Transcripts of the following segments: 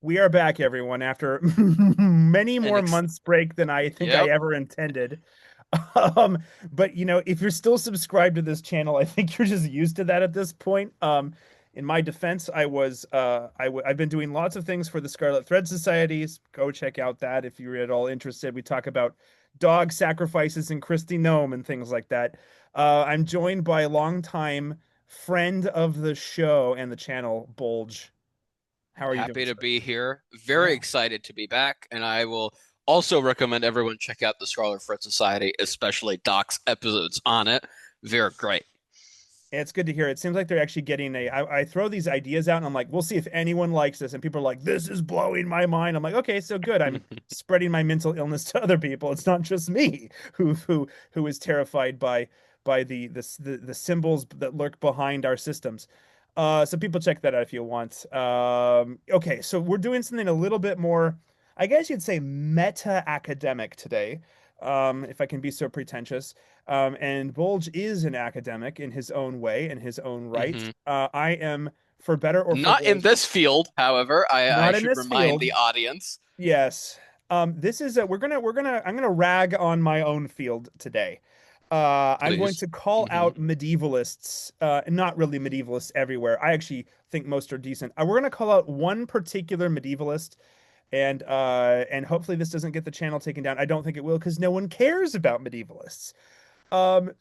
We are back, everyone, after many And more months break than I think I yep. ever intended. Um, but if you're still subscribed to this channel, I think you're just used to that at this point. In my defense, I've been doing lots of things for the Scarlet Thread Societies. Go check out that if you're at all interested. We talk about dog sacrifices and Christy Gnome and things like that. I'm joined by a longtime friend of the show and the channel, Bulge. How are you doing, Happy to sir? be here. Very Yeah. excited to be back. And I will also recommend everyone check out the Scarlet Thread Society, especially Doc's episodes on it. They're great. It's good to hear. It seems like they're actually getting I throw these ideas out and I'm like, we'll see if anyone likes this. And people are like, this is blowing my mind. I'm like, okay, so good. I'm spreading my mental illness to other people. It's not just me who is terrified by the symbols that lurk behind our systems. So people check that out if you want. Okay, so we're doing something a little bit more, I guess you'd say meta academic today, if I can be so pretentious. And Bulge is an academic in his own way, in his own right. hmm I am, for better or for Not in worse, this field, however, I not in should this remind field. the audience, Yes. This is I'm gonna rag on my own field today. I'm going please. to call hmm out medievalists, not really medievalists everywhere. I actually think most are decent. We're gonna call out one particular medievalist, and hopefully this doesn't get the channel taken down. I don't think it will because no one cares about medievalists.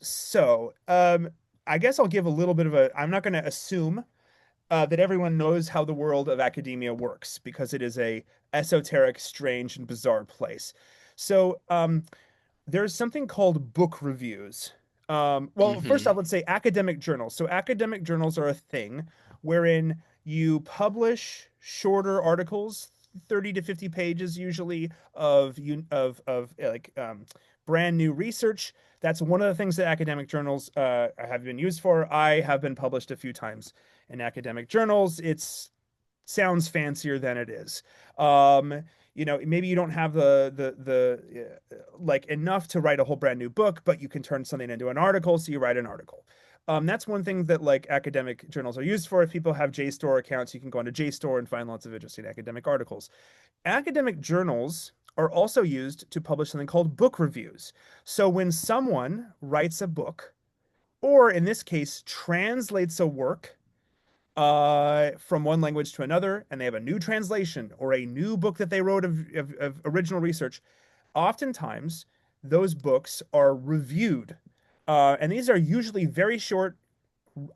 So I guess I'll give a little bit of a. I'm not going to assume that everyone knows how the world of academia works because it is a esoteric, strange, and bizarre place. So there's something called book reviews. Well, first hmm off, let's say academic journals. So academic journals are a thing wherein you publish shorter articles, 30 to 50 pages usually of brand new research. That's one of the things that academic journals have been used for. I have been published a few times in academic journals. It's sounds fancier than it is. Maybe you don't have like enough to write a whole brand new book, but you can turn something into an article, so you write an article. That's one thing that like academic journals are used for. If people have JSTOR accounts, you can go into JSTOR and find lots of interesting academic articles. Academic journals are also used to publish something called book reviews. So when someone writes a book, or in this case, translates a work from one language to another, and they have a new translation or a new book that they wrote of original research, oftentimes those books are reviewed. And these are usually very short.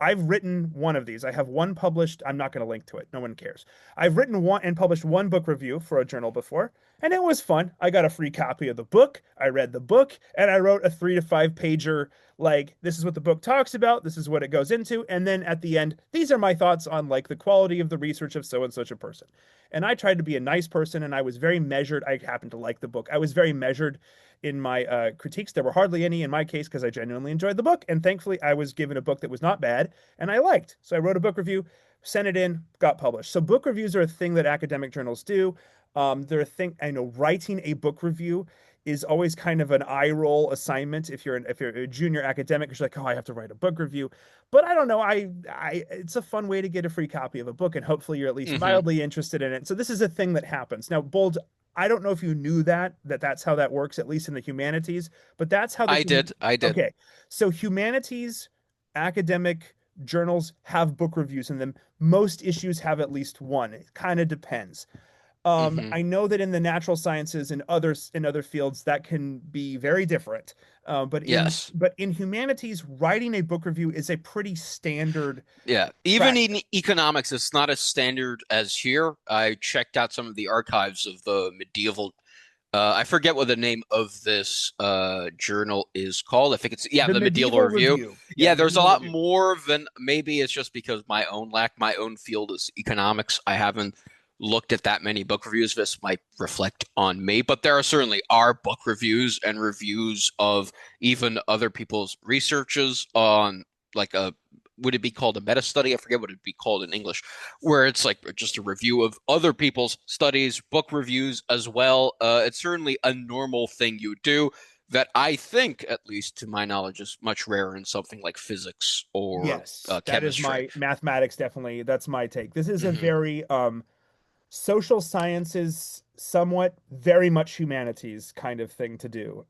I've written one of these. I have one published. I'm not going to link to it. No one cares. I've written one and published one book review for a journal before, and it was fun. I got a free copy of the book. I read the book, and I wrote a 3 to 5 pager. Like, this is what the book talks about. This is what it goes into. And then at the end, these are my thoughts on like the quality of the research of so and such a person. And I tried to be a nice person, and I was very measured. I happened to like the book. I was very measured in my critiques. There were hardly any in my case because I genuinely enjoyed the book. And thankfully, I was given a book that was not bad and I liked. So I wrote a book review, sent it in, got published. So book reviews are a thing that academic journals do. They're a thing. I know writing a book review is always kind of an eye roll assignment if you're a junior academic. You're like, oh, I have to write a book review. But I don't know. I it's a fun way to get a free copy of a book, and hopefully you're at least hmm mildly interested in it. So this is a thing that happens now. Bold. I don't know if you knew that's how that works, at least in the humanities, but that's how I did. I did. okay. So humanities academic journals have book reviews in them. Most issues have at least one. It kind of depends. hmm I know that in the natural sciences and other fields that can be very different. Yes. But in humanities, writing a book review is a pretty standard Yeah, even in practice. economics, it's not as standard as here. I checked out some of the archives of the medieval. I forget what the name of this journal is called. I think it's yeah, The the Medieval medieval Review. review, yeah, Yeah, the there's a medieval lot review. more than maybe it's just because my own field is economics. I haven't looked at that many book reviews. This might reflect on me, but there are certainly are book reviews and reviews of even other people's researches on like a would it be called a meta study? I forget what it'd be called in English, where it's like just a review of other people's studies, book reviews as well. It's certainly a normal thing you do that I think, at least to my knowledge, is much rarer in something like physics or Yes, that is chemistry. my mathematics. Definitely, that's my take. This is a hmm very social sciences, somewhat, very much humanities kind of thing to do.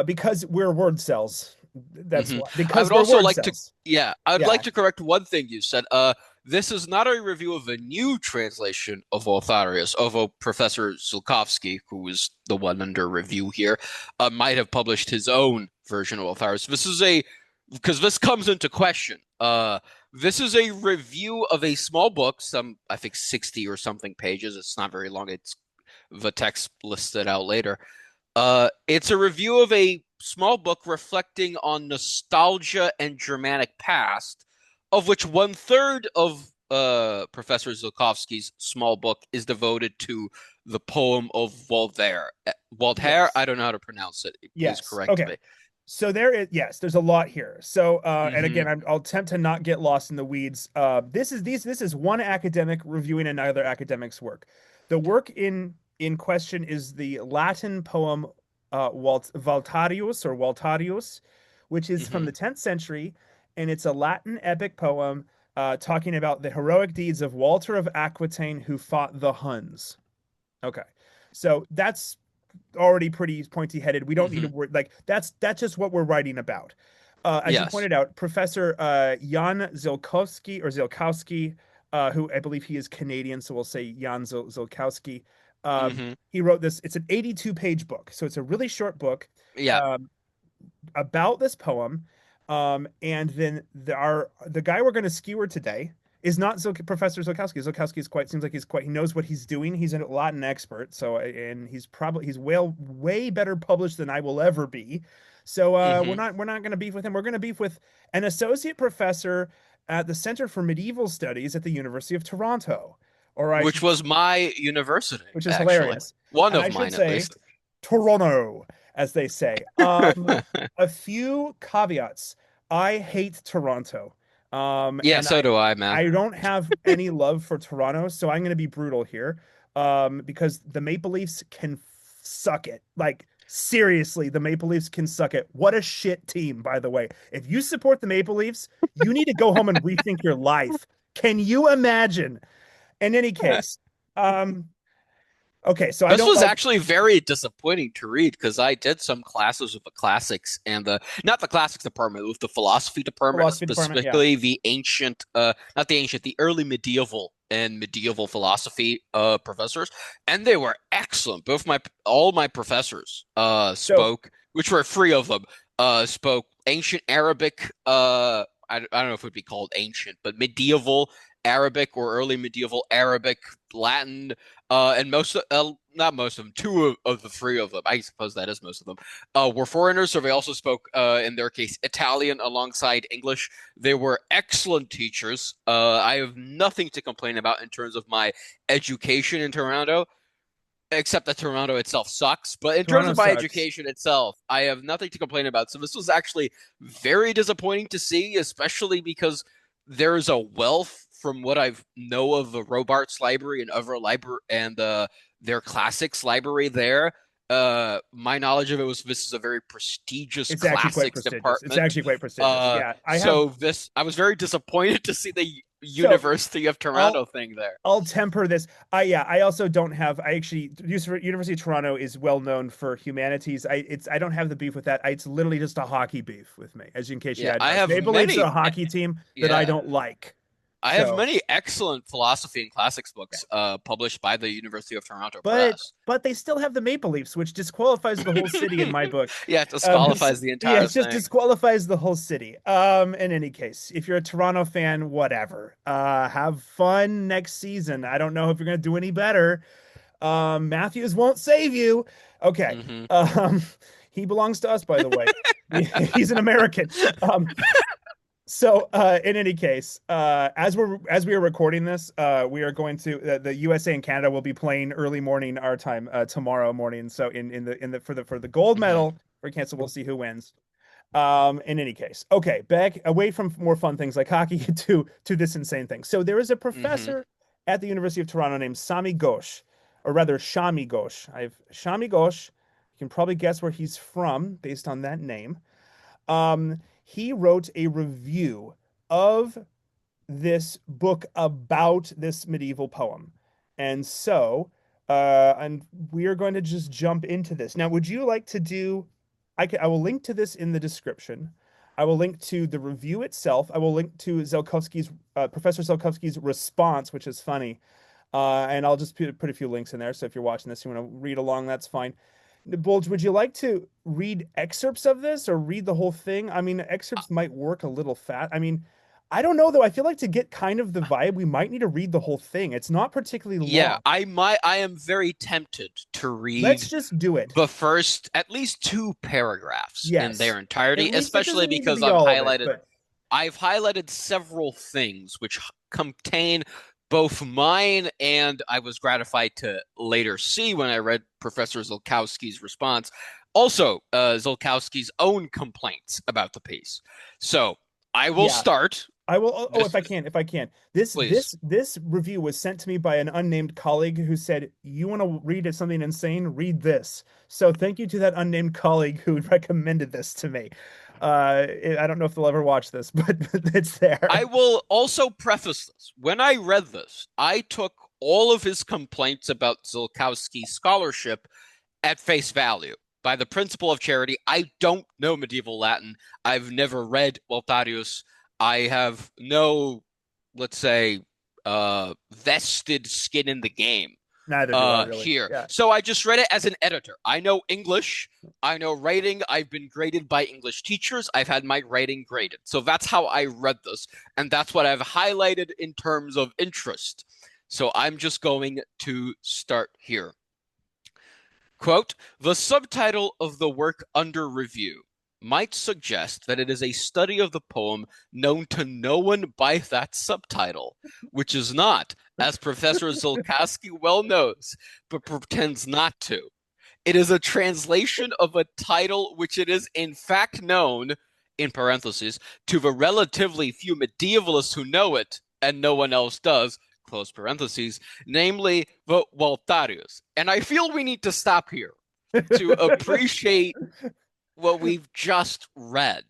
Because we're word cells. That's Hmm. why. I Because would we're also word like to, cells. yeah, I would like Yeah. to correct one thing you said. This is not a review of a new translation of Lotharius, although Professor Zulkowski, who is the one under review here, might have published his own version of Lotharius. This is a, because this comes into question. This is a review of a small book, some, I think, 60 or something pages. It's not very long. It's the text listed out later. It's a review of a small book reflecting on nostalgia and Germanic past, of which one third of Professor Zulkowski's small book is devoted to the poem of Voltaire. Voltaire, Yes. I don't know how to pronounce it. Please Yes. correct Okay. me. So there is, yes, there's a lot here. So and Hmm. again, I'll attempt to not get lost in the weeds. This is one academic reviewing another academic's work. The work in question is the Latin poem Waltarius, which is from Hmm. the 10th century, and it's a Latin epic poem talking about the heroic deeds of Walter of Aquitaine who fought the Huns. Okay. So that's already pretty pointy headed. We don't need to Hmm. worry. Like that's just what we're writing about. As you Yes. pointed out, Professor Jan Zilkowski, who I believe he is Canadian, so we'll say Jan Zilkowski. Hmm. He wrote this. It's an 82-page book, so it's a really short book. Yeah. Um, about this poem. And then the guy we're going to skewer today is not Professor Zilkowski. Zilkowski is quite seems like he knows what he's doing. He's a Latin expert, so and he's way better published than I will ever be. So Hmm. we're not going to beef with him. We're going to beef with an associate professor at the Center for Medieval Studies at the University of Toronto, or I Which should, was my university, which is actually. hilarious. One And I of should mine, at say least. Toronto, as they say. A few caveats. I hate Toronto. Yeah, And so do I, man. I don't have any love for Toronto, so I'm going to be brutal here. Because the Maple Leafs can suck it. Like seriously, the Maple Leafs can suck it. What a shit team, by the way. If you support the Maple Leafs, you need to go home and rethink your life. Can you imagine? In any case, um, okay, so I This don't was like actually very disappointing to read because I did some classes with the classics and the not the classics department, with the philosophy department, philosophy department. Yeah. specifically the ancient, not the ancient, the early medieval and medieval philosophy professors, and they were excellent. Both my all my professors So spoke, which were three of them, spoke ancient Arabic. I don't know if it would be called ancient, but medieval Arabic or early medieval Arabic, Latin, and not most of them, of the three of them, I suppose that is most of them, were foreigners. So they also spoke, in their case, Italian alongside English. They were excellent teachers. I have nothing to complain about in terms of my education in Toronto, except that Toronto itself sucks. But in terms Toronto of my sucks. education itself, I have nothing to complain about. So this was actually very disappointing to see, especially because there's a wealth from what I know of the Robarts Library and other library and their classics library there. My knowledge of it was this is a very prestigious It's actually quite classics prestigious. It's department. actually quite prestigious. Yeah, So this I was very disappointed to see the so University of I'll Toronto thing there. I'll temper this. I also don't have. I actually University of Toronto is well known for humanities. I don't have the beef with that. It's literally just a hockey beef with me, as in case you Yeah, hadn't I noticed. have Maple Leafs are many. a hockey team that I Yeah, don't like. I have So many excellent philosophy and classics yeah. books published by the University of Toronto but Press. but they still have the Maple Leafs, which disqualifies the whole city in my book. Yeah, it disqualifies the Yeah, entire it just thing. disqualifies the whole city. In any case, if you're a Toronto fan, whatever. Have fun next season. I don't know if you're gonna do any better. Matthews won't save you. Okay. Hmm. Um, he belongs to us, by the way. He's an American. So in any case, as we are recording this, we are going to the USA and Canada will be playing early morning our time tomorrow morning. So in the for the gold Hmm. medal for Canada, we'll see who wins. In any case, okay, back away from more fun things like hockey to this insane thing. So there is a Hmm. professor at the University of Toronto named Sami Ghosh, or rather Shami Ghosh. I've Shami Ghosh. You can probably guess where he's from based on that name. He wrote a review of this book about this medieval poem. And so, and we are going to just jump into this. Now, would you like to do, I will link to this in the description. I will link to the review itself. I will link to Professor Zelkovsky's response, which is funny. And I'll just put a few links in there. So if you're watching this, you want to read along, that's fine. Bulge, would you like to read excerpts of this or read the whole thing? I mean, excerpts might work a little fat. I mean, I don't know though. I feel like to get kind of the vibe, we might need to read the whole thing. It's not particularly Yeah, long. I am very tempted to Let's read just do it. the first at least two paragraphs in Yes. their entirety, At least it especially doesn't need to because be all of it, but I've highlighted several things which contain both mine and I was gratified to later see when I read Professor Zulkowski's response. Also, Zulkowski's own complaints about the piece. So I will yeah. start. I will. Oh, This, if I can. This please. this this review was sent to me by an unnamed colleague who said, "You want to read something insane? Read this." So thank you to that unnamed colleague who recommended this to me. I don't know if they'll ever watch this, but it's I there. will also preface this. When I read this, I took all of his complaints about Zulkowski's scholarship at face value. By the principle of charity, I don't know medieval Latin. I've never read Waltarius. I have no, let's say, vested skin in the game Neither do I really. here. Yeah. So I just read it as an editor. I know English. I know writing. I've been graded by English teachers. I've had my writing graded. So that's how I read this. And that's what I've highlighted in terms of interest. So I'm just going to start here. Quote, the subtitle of the work under review might suggest that it is a study of the poem known to no one by that subtitle, which is not, as Professor Zulkowski well knows, but pretends not to. It is a translation of a title which it is in fact known, in parentheses, to the relatively few medievalists who know it, and no one else does, close parentheses, namely the Waltarius. And I feel we need to stop here to appreciate what we've just read.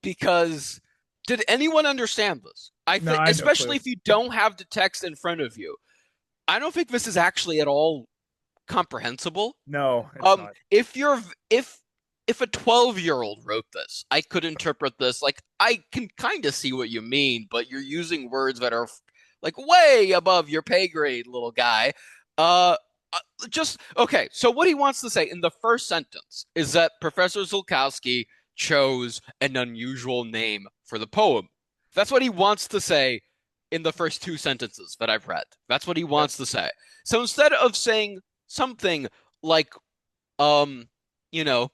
Because did anyone understand this? I No, think, I have no especially clue. if you don't have the text in front of you, I don't think this is actually at all comprehensible. No, it's not. If you're if a 12-year-old wrote this, I could interpret this like I can kind of see what you mean, but you're using words that are like way above your pay grade, little guy. Uh, just okay. So what he wants to say in the first sentence is that Professor Zulkowski chose an unusual name for the poem. That's what he wants to say in the first two sentences that I've read. That's what he Yep. wants to say. So instead of saying something like, um,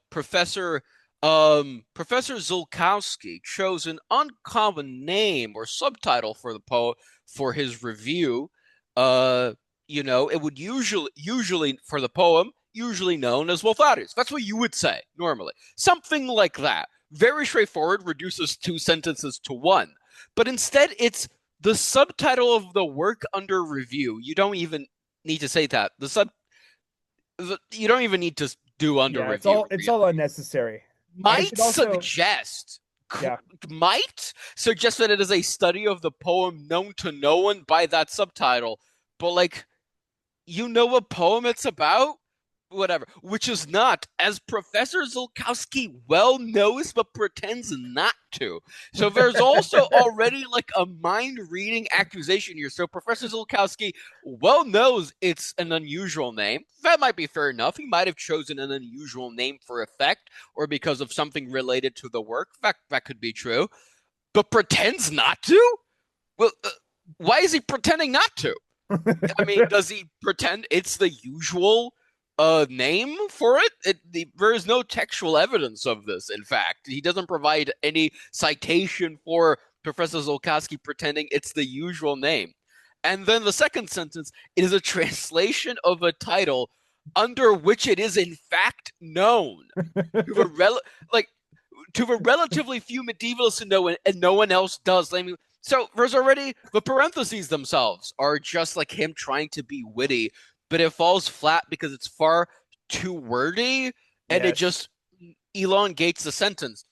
Professor Zulkowski chose an uncommon name or subtitle for the poem for his review. It would usually for the poem, usually known as Waltarius. That's what you would say normally. Something like that. Very straightforward, reduces two sentences to one. But instead, it's the subtitle of the work under review. You don't even need to say that. You don't even need to do under Yeah, review, it's really. all unnecessary. I Might should also, suggest yeah. might suggest that it is a study of the poem known to no one by that subtitle, but like you know what poem it's about? Whatever. Which is not, as Professor Zulkowski well knows but pretends not to. So there's also already like a mind reading accusation here. So Professor Zulkowski well knows it's an unusual name. That might be fair enough. He might have chosen an unusual name for effect or because of something related to the work. That could be true. But pretends not to? Well, why is he pretending not to? I mean, does he pretend it's the usual name for there is no textual evidence of this. In fact, he doesn't provide any citation for Professor Zulkowski pretending it's the usual name. And then the second sentence is a translation of a title under which it is in fact known to the like to the relatively few medievalists who know it, and no one else does. I mean, so there's already the parentheses themselves are just like him trying to be witty, but it falls flat because it's far too wordy and it Yes. just elongates the sentence.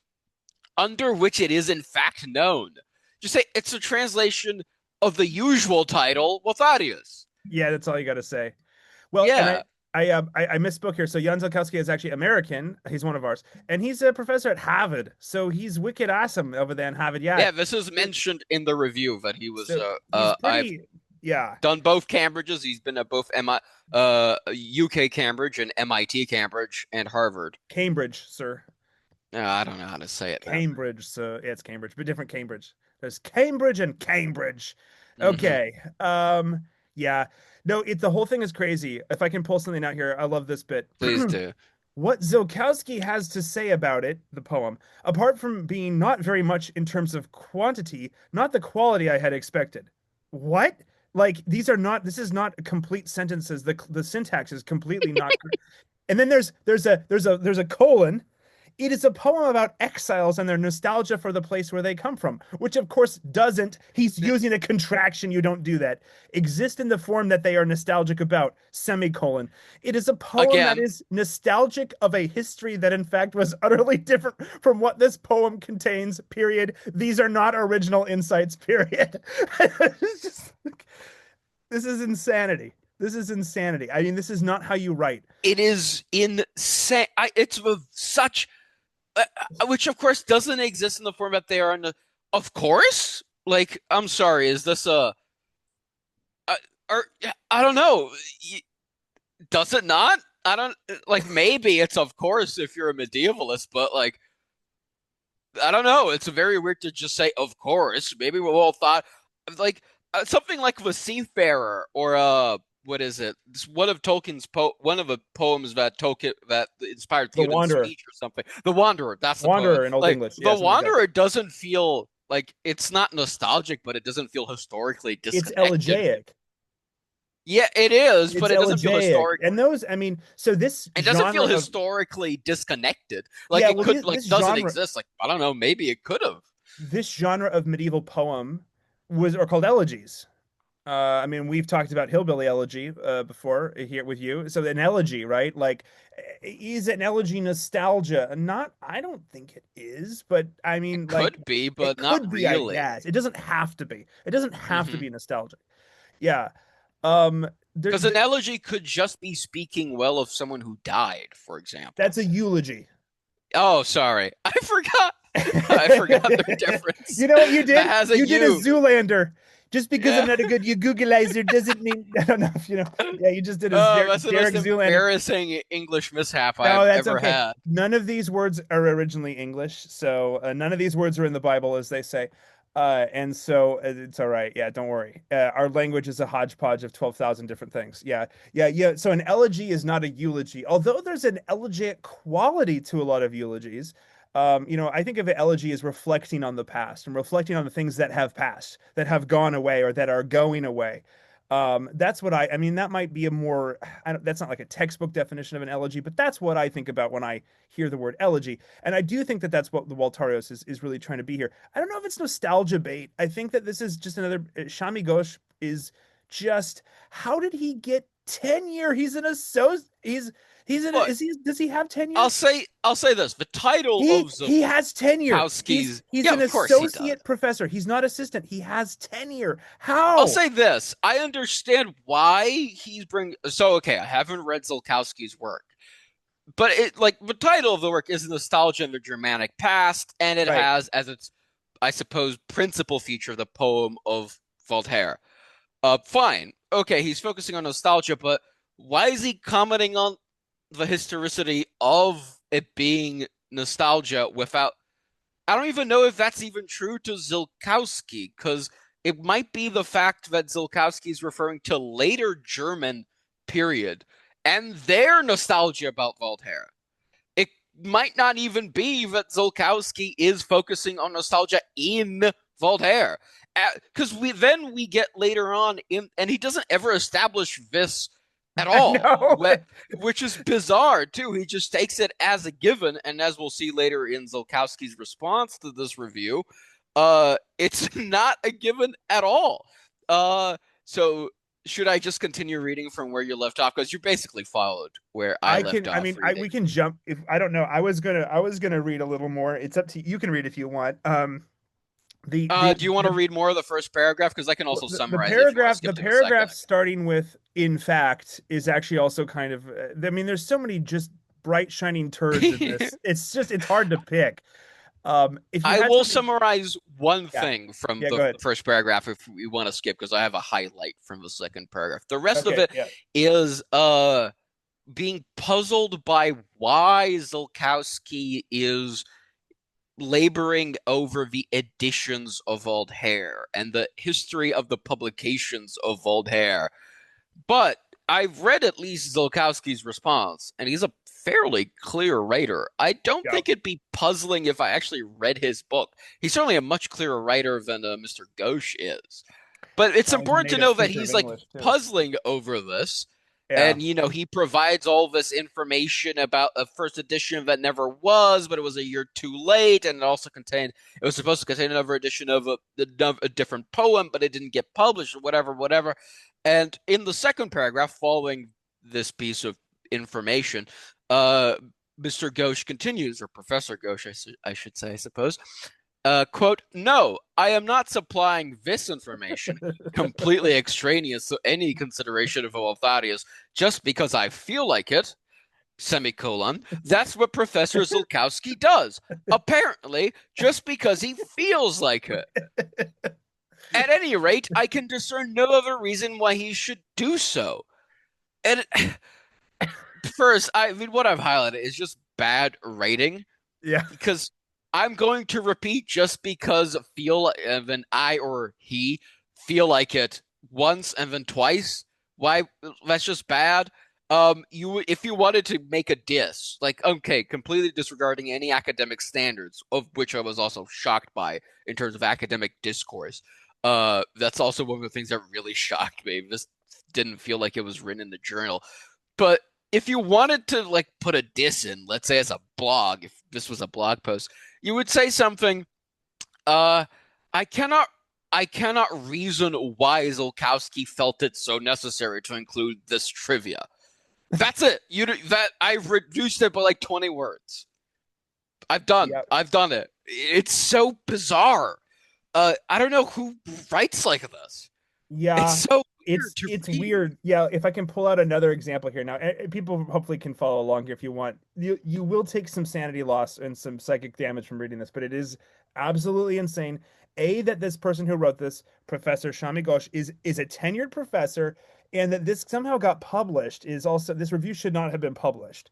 Under which it is in fact known. Just say it's a translation of the usual title, Waltarius. Yeah, that's all you got to say. Well, and Yeah. I misspoke here. So Jan Zelkowski is actually American. He's one of ours, and he's a professor at Harvard. So he's wicked awesome over there in Harvard. Yeah. Yeah, this is mentioned in the review that he was So he's I've pretty. Yeah, done both Cambridges. He's been at both UK Cambridge and MIT Cambridge and Harvard. Cambridge, sir. I don't know how to say it, man. Cambridge. So yeah, it's Cambridge, but different Cambridge. There's Cambridge and Cambridge. Hmm. Okay. Yeah. No, the whole thing is crazy. If I can pull something out here, I love this bit. Please do. What Zilkowski has to say about it, the poem, apart from being not very much in terms of quantity, not the quality I had expected. What? Like this is not complete sentences. The syntax is completely not. And then there's a colon. It is a poem about exiles and their nostalgia for the place where they come from, which of course doesn't, he's using a contraction, you don't do that, exist in the form that they are nostalgic about, semicolon. It is a poem that Again, is nostalgic of a history that in fact was utterly different from what this poem contains, period. These are not original insights, period. It's just, this is insanity. This is insanity. I mean, this is not how you write. it is insane. It's such, which of course doesn't exist in the format they are in. Of course, like I'm sorry, is this a or I don't know. Does it not? I don't like. Maybe it's of course if you're a medievalist, but like I don't know. It's very weird to just say of course. Maybe we all thought like something like the Seafarer or what is it? It's one of the poems that Tolkien that inspired The Theoden's Wanderer. speech or something. The Wanderer, that's the poem. Wanderer in Old Like English. the Yeah, something like that. Wanderer doesn't feel like it's not nostalgic, but it doesn't feel historically It's disconnected. elegiac. Yeah, it is, It's but it doesn't feel elegiac. historic. And those, I mean, so this It doesn't genre feel of, historically disconnected. Like yeah, it well, could like this doesn't genre, exist. Like I don't know, maybe it could have. this genre of medieval poem was, or called elegies. I mean, we've talked about hillbilly elegy before here with you. So an elegy, right? Like, is an elegy nostalgia? Not, I don't think it is, but I It mean, like, could be, it but not could be, I really. guess. It doesn't have to be. It doesn't have to Hmm. be nostalgic. Yeah. Um, Because an elegy could just be speaking well of someone who died, for example. that's a eulogy. Oh, sorry. I forgot. I forgot the difference. You know what you That did? has a You did a U. Zoolander. Just because I'm Yeah. not a good you Googleizer doesn't mean I don't know if you know. Yeah, you just did a Oh, that's the most Derek Zoolander. embarrassing English mishap No, I've that's ever okay. had. None of these words are originally English, so none of these words are in the Bible, as they say. And so it's all right. Yeah, don't worry. Our language is a hodgepodge of 12,000 different things. Yeah, yeah, yeah. So an elegy is not a eulogy, although there's an elegiac quality to a lot of eulogies. I think of an elegy as reflecting on the past and reflecting on the things that have passed, that have gone away, or that are going away. That's what I mean, that might be a more, that's not like a textbook definition of an elegy, but that's what I think about when I hear the word elegy. And I do think that that's what the Waltarios is really trying to be here. I don't know if it's nostalgia bait. I think that this is just another, Shami Ghosh is just, how did he get tenure? He's an associate. He's an, Look, does he have I'll tenure? say I'll say this. The title of He has tenure. Zukowski's, He's yeah, an of course he does. associate professor. He's not assistant. He has tenure. I'll How? say this. I understand why he's bring so okay, I haven't read Zulkowski's work. But it like the title of the work is nostalgia in the Germanic past, and it Right. has as its I suppose principal feature the poem of Voltaire. Fine. Okay, he's focusing on nostalgia, but why is he commenting on the historicity of it being nostalgia without I don't even know if that's even true to Zilkowski, because it might be the fact that Zilkowski is referring to later German period and their nostalgia about Voltaire. It might not even be that Zilkowski is focusing on nostalgia in Voltaire. Because we get later on in, and he doesn't ever establish this at I all, know. which is bizarre too. He just takes it as a given, and as we'll see later in Zolkowski's response to this review, it's not a given at all. So should I just continue reading from where you left off? Because you basically followed where I I left can. I off mean, reading. we can jump. If I don't know, I was gonna read a little more. It's up to you. You can read if you want. The Do you want to read more of the first paragraph? Because I can also the summarize it if you want to paragraph skip the to the second. paragraph starting with "in fact" is actually also kind of, I mean, there's so many just bright shining turds in this. It's hard to pick. If you I had will something, summarize one yeah, thing from yeah, the go ahead. first paragraph if we want to skip, because I have a highlight from the second paragraph. The rest of Okay, it yeah, is being puzzled by why Zulkowski is laboring over the editions of Voltaire and the history of the publications of Voltaire. But I've read at least Zulkowski's response, and he's a fairly clear writer. I don't yeah. think it'd be puzzling if I actually read his book. He's certainly a much clearer writer than Mr. Gauche is. But it's Well, he's a important to native know that speaker of he's like English too. puzzling over this. Yeah. And, he provides all this information about a first edition that never was, but it was a year too late. And it was supposed to contain another edition of a different poem, but it didn't get published, or whatever, whatever. And in the second paragraph, following this piece of information, Mr. Gauche continues, or Professor Gauche, I should say, I suppose. Quote, no, I am not supplying this information, completely extraneous to any consideration of Otharius, just because I feel like it, semicolon. That's what Professor Zulkowski does. Apparently, just because he feels like it. At any rate, I can discern no other reason why he should do so. And first, I mean, what I've highlighted is just bad writing Yeah. because I'm going to repeat just because then I or he feel like it once and then twice. Why? That's just bad. If you wanted to make a diss, like okay, completely disregarding any academic standards, of which I was also shocked by in terms of academic discourse. That's also one of the things that really shocked me. This didn't feel like it was written in the journal, but if you wanted to like put a diss in, let's say as a blog, if this was a blog post, you would say something. Uh, I cannot, I cannot reason why Zulkowski felt it so necessary to include this trivia. That's it. I've reduced it by like 20 words. Yeah. I've done it. It's so bizarre. I don't know who writes like this. It's Yeah, so weird to it's read. weird. Yeah, if I can pull out another example here now, people hopefully can follow along here if you want. You will take some sanity loss and some psychic damage from reading this, but it is absolutely insane. A, that this person who wrote this, Professor Shami Ghosh, is a tenured professor, and that this somehow got published is also, this review should not have been published.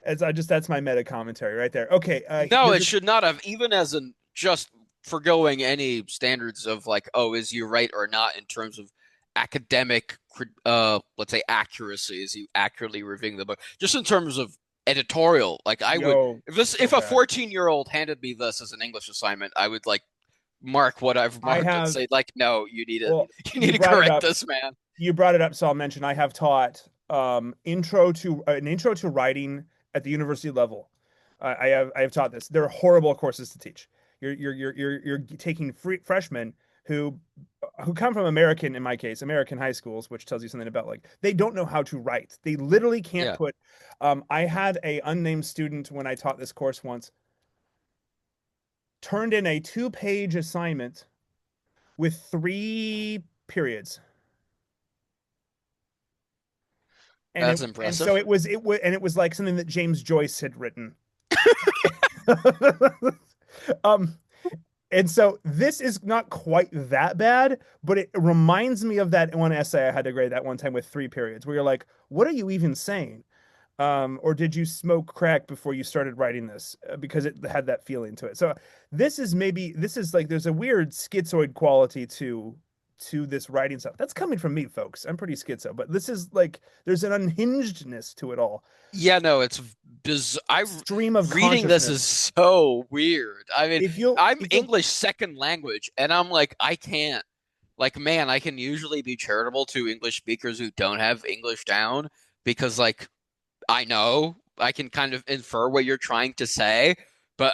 As I just That's my meta commentary right there. Okay, No, it should not have, even as in just forgoing any standards of like, oh, is you right or not in terms of academic, let's say accuracy, is you accurately reviewing the book, just in terms of editorial. Like I would, yo, so if a bad. 14-year-old handed me this as an English assignment, I would like mark what I've I marked and have, say like, no, well, you need you to brought it correct up. this, man. You brought it up, so I'll mention I have taught an intro to writing at the university level. I have taught this. They're horrible courses to teach. You're taking freshmen who come from American, in my case, American high schools, which tells you something about like they don't know how to write. They literally can't Yeah, put. I had a unnamed student when I taught this course once turned in a 2-page assignment with 3 periods, that's and so impressive. it was like something that James Joyce had written. um and so this is not quite that bad, but it reminds me of that one essay I had to grade that one time with 3 periods where you're like, what are you even saying? Or did you smoke crack before you started writing this? Because it had that feeling to it. So this is like there's a weird schizoid quality to this writing stuff. That's coming from me, folks. I'm pretty schizo, but this is like there's an unhingedness to it all. Yeah, no, it's biz. Stream of Reading this consciousness. is so weird. I mean, I'm If you'll English second language, and I'm like, I can't. Like, man, I can usually be charitable to English speakers who don't have English down because, like, I know I can kind of infer what you're trying to say, but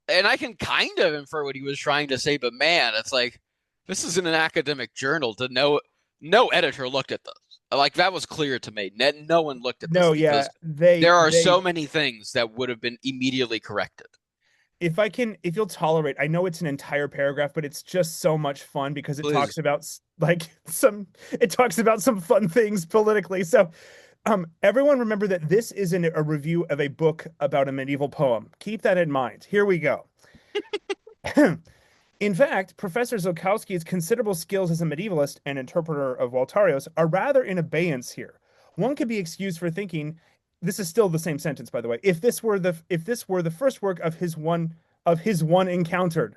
and I can kind of infer what he was trying to say, but man, it's like, this isn't an academic journal to know. No editor looked at this. Like, that was clear to me. No one looked at this No, yeah, because there are so many things that would have been immediately corrected. if you'll tolerate, I know it's an entire paragraph, but it's just so much fun because Please. it talks about some fun things politically. So, everyone remember that this isn't a review of a book about a medieval poem. Keep that in mind. Here we go. In fact, Professor Zolkowski's considerable skills as a medievalist and interpreter of Waltarios are rather in abeyance here. One could be excused for thinking this is still the same sentence, by the way. If this were the first work of his Yep. one encountered,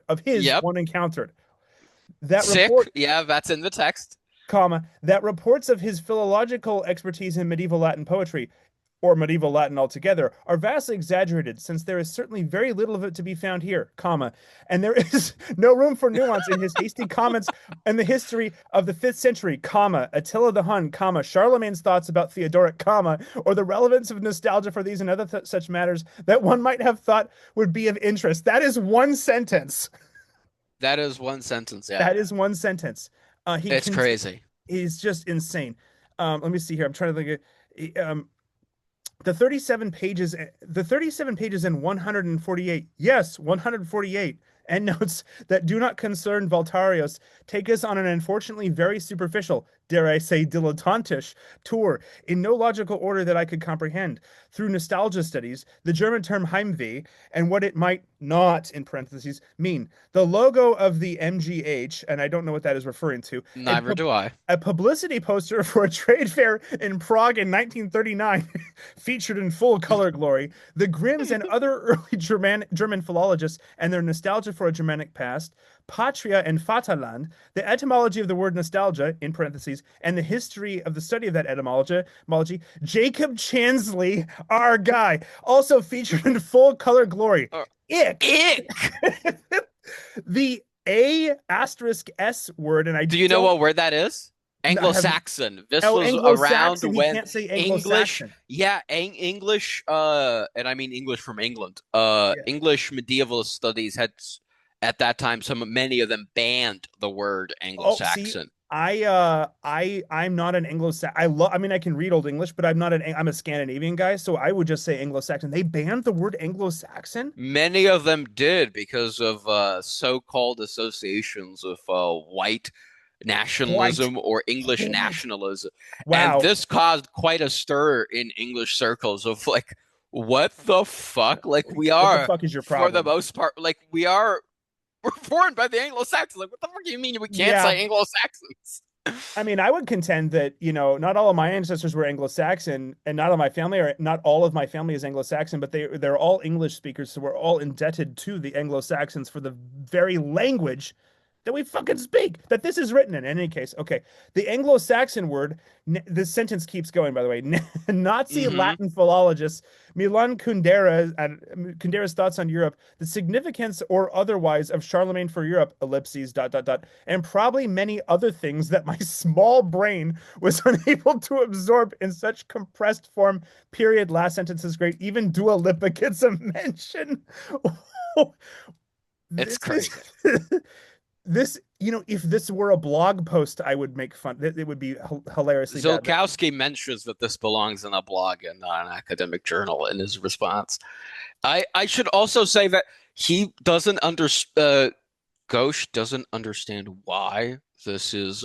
that report Sick. Yeah, that's in the text. that reports of his philological expertise in medieval Latin poetry, or medieval Latin altogether, are vastly exaggerated, since there is certainly very little of it to be found here, and there is no room for nuance in his hasty comments on the history of the 5th century, Attila the Hun, Charlemagne's thoughts about Theodoric, or the relevance of nostalgia for these and other such matters that one might have thought would be of interest. That is one sentence. That is one sentence. Yeah. That is one sentence. He It's can. crazy. He's just insane. Let me see here. I'm trying to think. The 37 pages and 148, yes, 148 endnotes that do not concern Valtarios take us on an unfortunately very superficial, dare I say dilettantish, tour in no logical order that I could comprehend. Through nostalgia studies, the German term Heimweh and what it might not, in parentheses, mean, the logo of the MGH, and I don't know what that is referring to, Neither do I. a publicity poster for a trade fair in Prague in 1939 featured in full color glory. The Grimms and other early German philologists and their nostalgia for a Germanic past, Patria and Vaterland, the etymology of the word nostalgia, in parentheses, and the history of the study of that etymology, Jacob Chansley, our guy, also featured in full color glory. Ick. Ick. The A asterisk S word, and I Do you know don't what word that is? I have Anglo-Saxon. This Oh, was around Anglo-Saxon. He when can't say English, Anglo-Saxon. yeah, English, and I mean English from England. Yeah. English medieval studies had at that time many of them banned the word Oh, see, Anglo-Saxon. I'm not an Anglo-Saxon. I mean, I can read Old English, but I'm a Scandinavian guy, so I would just say Anglo-Saxon. They banned the word Anglo-Saxon? Many of them did because of so-called associations of white White. nationalism or English White. nationalism. And Wow. this caused quite a stir in English circles of like, what the fuck? Like, we What the are, fuck is your for the problem? most part, like, we're formed by the Anglo-Saxons. Like, what the fuck do you mean we can't Yeah. say Anglo-Saxons? I mean, I would contend that, not all of my ancestors were Anglo-Saxon, and not all of my family is Anglo-Saxon, but they're all English speakers, so we're all indebted to the Anglo-Saxons for the very language that we fucking speak, that this is written in any case. Okay. The Anglo-Saxon word, this sentence keeps going, by the way. Nazi Hmm. Latin philologist Milan Kundera's thoughts on Europe, the significance or otherwise of Charlemagne for Europe, ellipses, dot, dot, dot, and probably many other things that my small brain was unable to absorb in such compressed form. Period. Last sentence is great. Even Dua Lipa gets a mention. It's This is crazy. this, if this were a blog post, I would make fun. It would be hilariously bad. But Zilkowski mentions that this belongs in a blog and not an academic journal in his response. I should also say that he doesn't understand. Ghosh doesn't understand why this is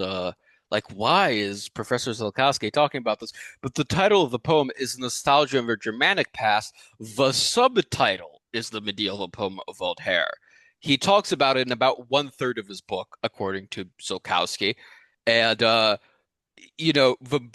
like why is Professor Zilkowski talking about this? But the title of the poem is Nostalgia of a Germanic Past. The subtitle is the medieval poem of Voltaire. He talks about it in about one third of his book, according to Zilkowski. And the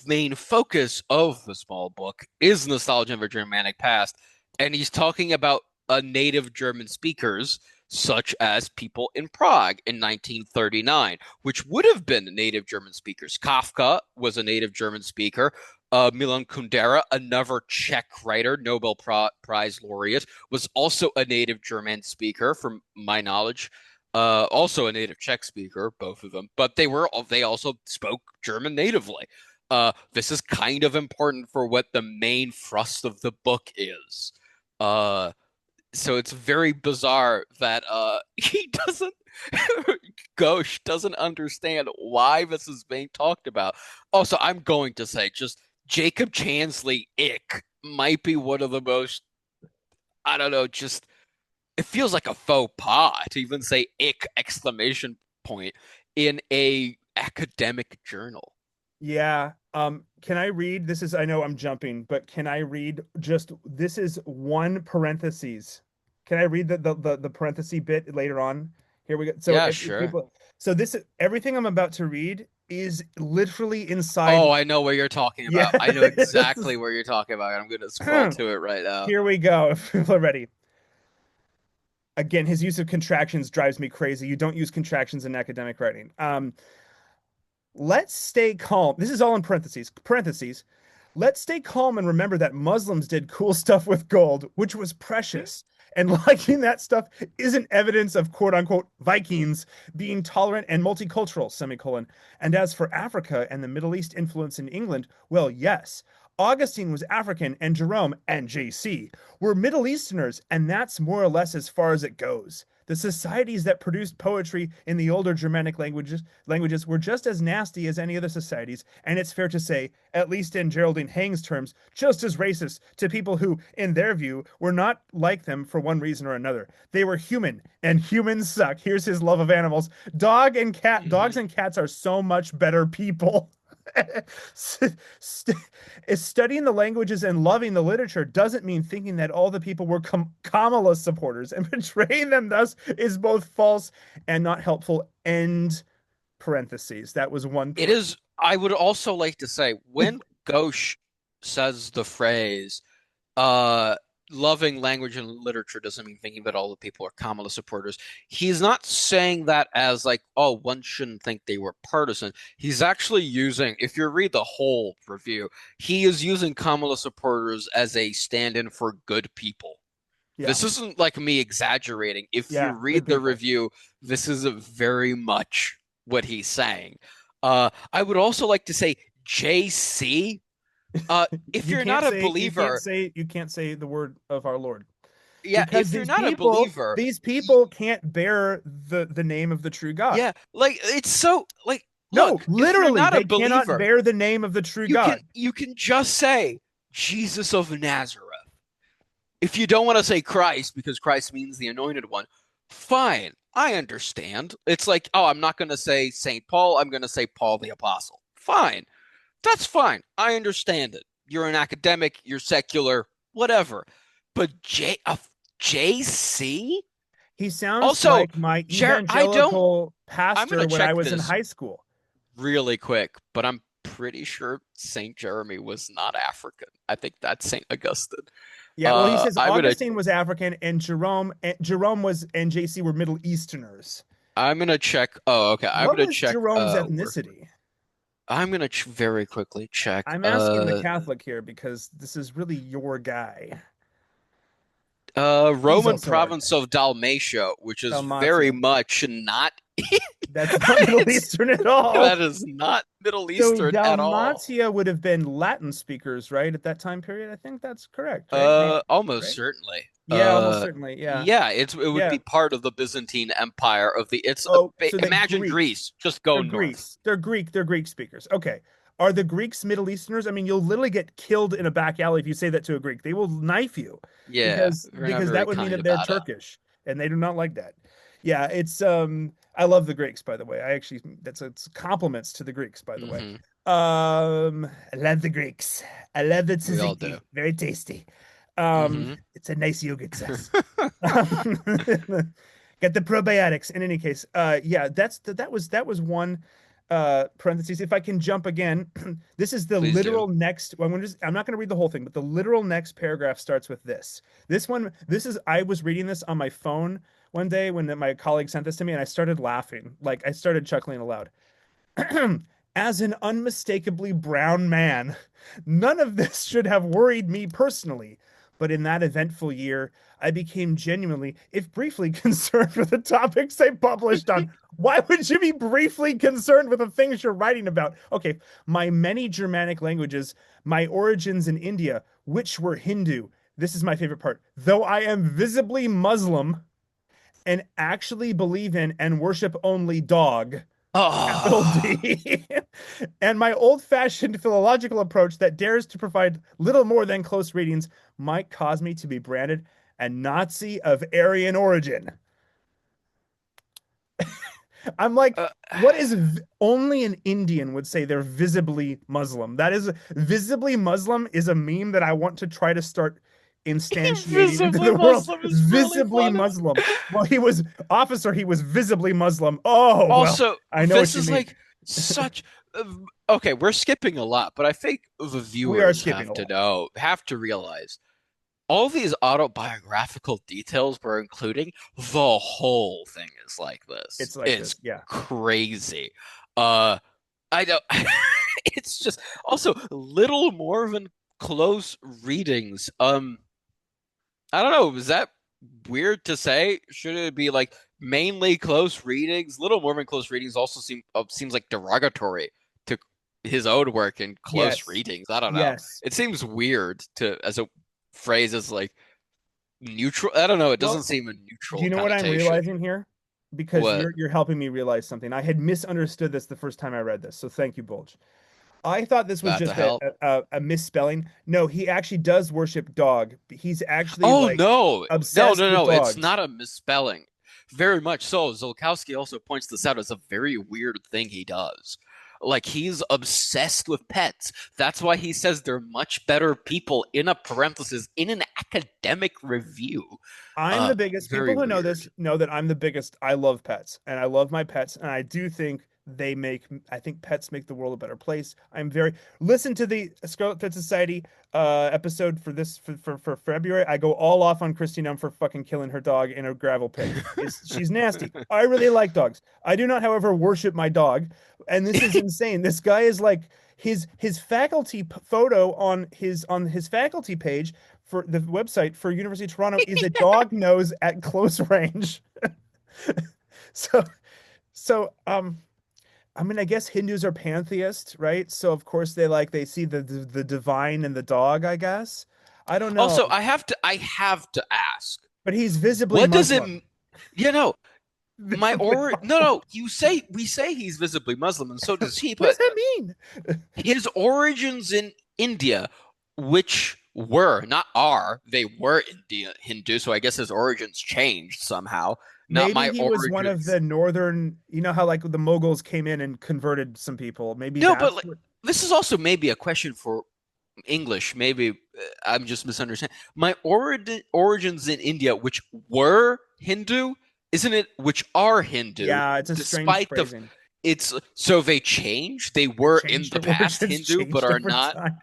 main focus of the small book is nostalgia of a Germanic past, and he's talking about native German speakers, such as people in Prague in 1939, which would have been native German speakers. Kafka was a native German speaker. Milan Kundera, another Czech writer, Nobel Prize laureate, was also a native German speaker, from my knowledge. Also a native Czech speaker, both of them, but they also spoke German natively. This is kind of important for what the main thrust of the book is. Uh, so it's very bizarre that he doesn't Ghosh doesn't understand why this is being talked about. Also, I'm going to say just Jacob Chansley ick might be one of the most, I don't know, just it feels like a faux pas to even say ick exclamation point in a academic journal. Yeah. Can I read? This is, I know I'm jumping, but can I read just, this is one parentheses. Can I read the parenthesis bit later on? Here we go. So Yeah, if sure. people, so this, everything I'm about to read is literally inside. Oh, I know what you're talking about. I know Yes. exactly where you're talking about. I'm gonna scroll to it right now. Here we go. If people are ready. Again, his use of contractions drives me crazy. You don't use contractions in academic writing. Let's stay calm. This is all in parentheses. Parentheses. Let's stay calm and remember that Muslims did cool stuff with gold, which was precious. And liking that stuff isn't evidence of quote unquote Vikings being tolerant and multicultural, semicolon. And as for Africa and the Middle East influence in England, well, yes. Augustine was African and Jerome and JC were Middle Easterners, and that's more or less as far as it goes. The societies that produced poetry in the older Germanic languages were just as nasty as any other societies, and it's fair to say, at least in Geraldine Hang's terms, just as racist to people who, in their view, were not like them for one reason or another. They were human, and humans suck. Here's his love of animals. Dogs Mhm. and cats are so much better people. Studying the languages and loving the literature doesn't mean thinking that all the people were Kamala supporters, and betraying them thus is both false and not helpful. End parentheses. That was one It part. is, I would also like to say when Ghosh says the phrase, uh, loving language and literature doesn't mean thinking that all the people are Kamala supporters. He's not saying that as like, oh, one shouldn't think they were partisan. He's actually using, if you read the whole review, he is using Kamala supporters as a stand-in for good people. Yeah, This isn't like me exaggerating. If you yeah, good read the people. review, this is very much what he's saying. I would also like to say, JC, if you're not a believer, You can't say the word of our Lord, yeah, because if you're not a believer, these y- people can't bear the name of the true God. yeah, like it's so like, No, look, if you're literally, not a they cannot believer, bear the name of the true God. you can just say Jesus of Nazareth. If you don't want to say Christ because Christ means the anointed one, fine. I understand. It's like, oh, I'm not going to say St. Paul. I'm going to say Paul the Apostle. Fine. That's fine. I understand it. You're an academic, you're secular, whatever. But JC? He sounds Also, like my I don't, evangelical I'm going to pastor when I check was in this high school. really quick, but I'm pretty sure St. Jeremy was not African. I think that's St. Augustine. Yeah, well, he says I'm gonna Augustine was African and Jerome was and JC were Middle Easterners. I'm gonna check. Oh, okay. I'm What gonna was check. Jerome's Where ethnicity? I'm gonna ch very quickly check. I'm asking the Catholic here because this is really your guy. He's Roman also our province guy. of Dalmatia, which is very Dalmatia. much not. That's not Middle It's Eastern at all. that is not Middle So Eastern at all. Dalmatia would have been Latin speakers, right? At that time period. I think that's correct, right? Maybe, Almost right? certainly. Yeah, almost certainly. Yeah. Yeah, it would Yeah. be part of the Byzantine Empire of the. It's Oh, so the imagine Greeks. Greece. Just go They're north. Greeks. They're Greek. They're Greek speakers. Okay. Are the Greeks Middle Easterners? I mean, you'll literally get killed in a back alley if you say that to a Greek. They will knife you Yeah, we're not because that very would mean kind that they're about it. Turkish and they do not like that. Yeah, it's I love the Greeks, by the way. I actually that's it's compliments to the Greeks, by the way. Hmm. I love the Greeks. I love the We all do. tzatziki. Very tasty. Hmm. It's a nice yogurt sauce. Get the probiotics. In any case, yeah, that was one parentheses. If I can jump again, this is the Please do. literal next. I'm not going to read the whole thing, but the literal next paragraph starts with this. This is. I was reading this on my phone one day when my colleague sent this to me, and I started laughing. Like I started chuckling aloud. As an unmistakably brown man, none of this should have worried me personally. But in that eventful year, I became genuinely, if briefly, concerned with the topics I published on. Why would you be briefly concerned with the things you're writing about? Okay, my many Germanic languages, my origins in India, which were Hindu. This is my favorite part. Though I am visibly Muslim and actually believe in and worship only dog, capital Oh. D, and my old fashioned philological approach that dares to provide little more than close readings might cause me to be branded and Nazi of Aryan origin. I'm like, Uh, what is only an Indian would say they're visibly Muslim. That is visibly Muslim is a meme that I want to try to start instantiating into Visibly the world. Muslim is really Visibly funny. Muslim. Well, he was officer, he was visibly Muslim. Oh, well, Also, I know what this you is mean. like such. Okay, we're skipping a lot, but I think the We are viewers skipping have a to lot. know, have to realize all these autobiographical details we're including, the whole thing is like this. It's like It's this. Yeah. crazy. Uh, I don't. It's just also little Morven close readings. I don't know. Is that weird to say? Should it be like mainly close readings? Little Mormon close readings also seems like derogatory to his own work in close Yes. readings. I don't know. Yes. It seems weird to as a phrase as like neutral. I don't know. It doesn't Well, seem a do neutral you know what I'm connotation. realizing here? Because What you're helping me realize something. I had misunderstood this the first time I read this. So thank you, Bulge. I thought this was that the just hell? a misspelling. No, he actually does worship dog. He's actually Oh like no. No, obsessed no, with no. It's dogs. not a misspelling. Very much so. Zolkowski also points this out as a very weird thing he does. Like he's obsessed with pets. That's why he says they're much better people in a parenthesis in an academic review. I'm the biggest. Very People who know weird. this know that I'm the biggest. I love pets and I love my pets. And I do think they make, I think pets make the world a better place. I'm very, listen to the Scarlet Pet Society episode for this, for February. I go all off on Christy Nunn for fucking killing her dog in a gravel pit. She's nasty. I really like dogs. I do not, however, worship my dog. And this is insane. This guy is like, his faculty photo on his faculty page for the website for University of Toronto is a dog nose at close range. so so I mean I guess Hindus are pantheists, right? So of course they see the divine in the dog, I guess. I don't know. Also, I have to ask, But he's visibly what does it Muslim. you know, my Visibly or no Muslim. no, you say we say he's visibly Muslim and so does he, What does but that mean? his origins in India, which were not are, they were India Hindu, so I guess his origins changed somehow. Not Maybe my he was one of origins. the northern, you know how like the Mughals came in and converted some people. Maybe No, but that's like, what. this is also maybe a question for English. Maybe I'm just misunderstanding. My origins in India, which were Hindu, isn't it? Which are Hindu, Yeah, it's a strange despite the phrasing. it's so they changed. They They were in changed the their past origins, Hindu, but changed are over not. time.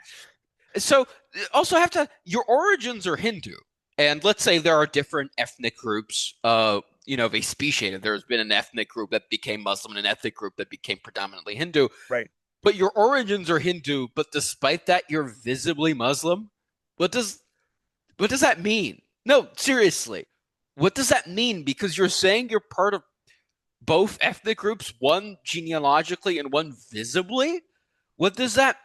So also have to your origins are Hindu, and let's say there are different ethnic groups. They speciated. There's been an ethnic group that became Muslim and an ethnic group that became predominantly Hindu. Right. But your origins are Hindu, but despite that, you're visibly Muslim. What does what does that mean? No, seriously, what does that mean? Because you're saying you're part of both ethnic groups, one genealogically and one visibly. What does that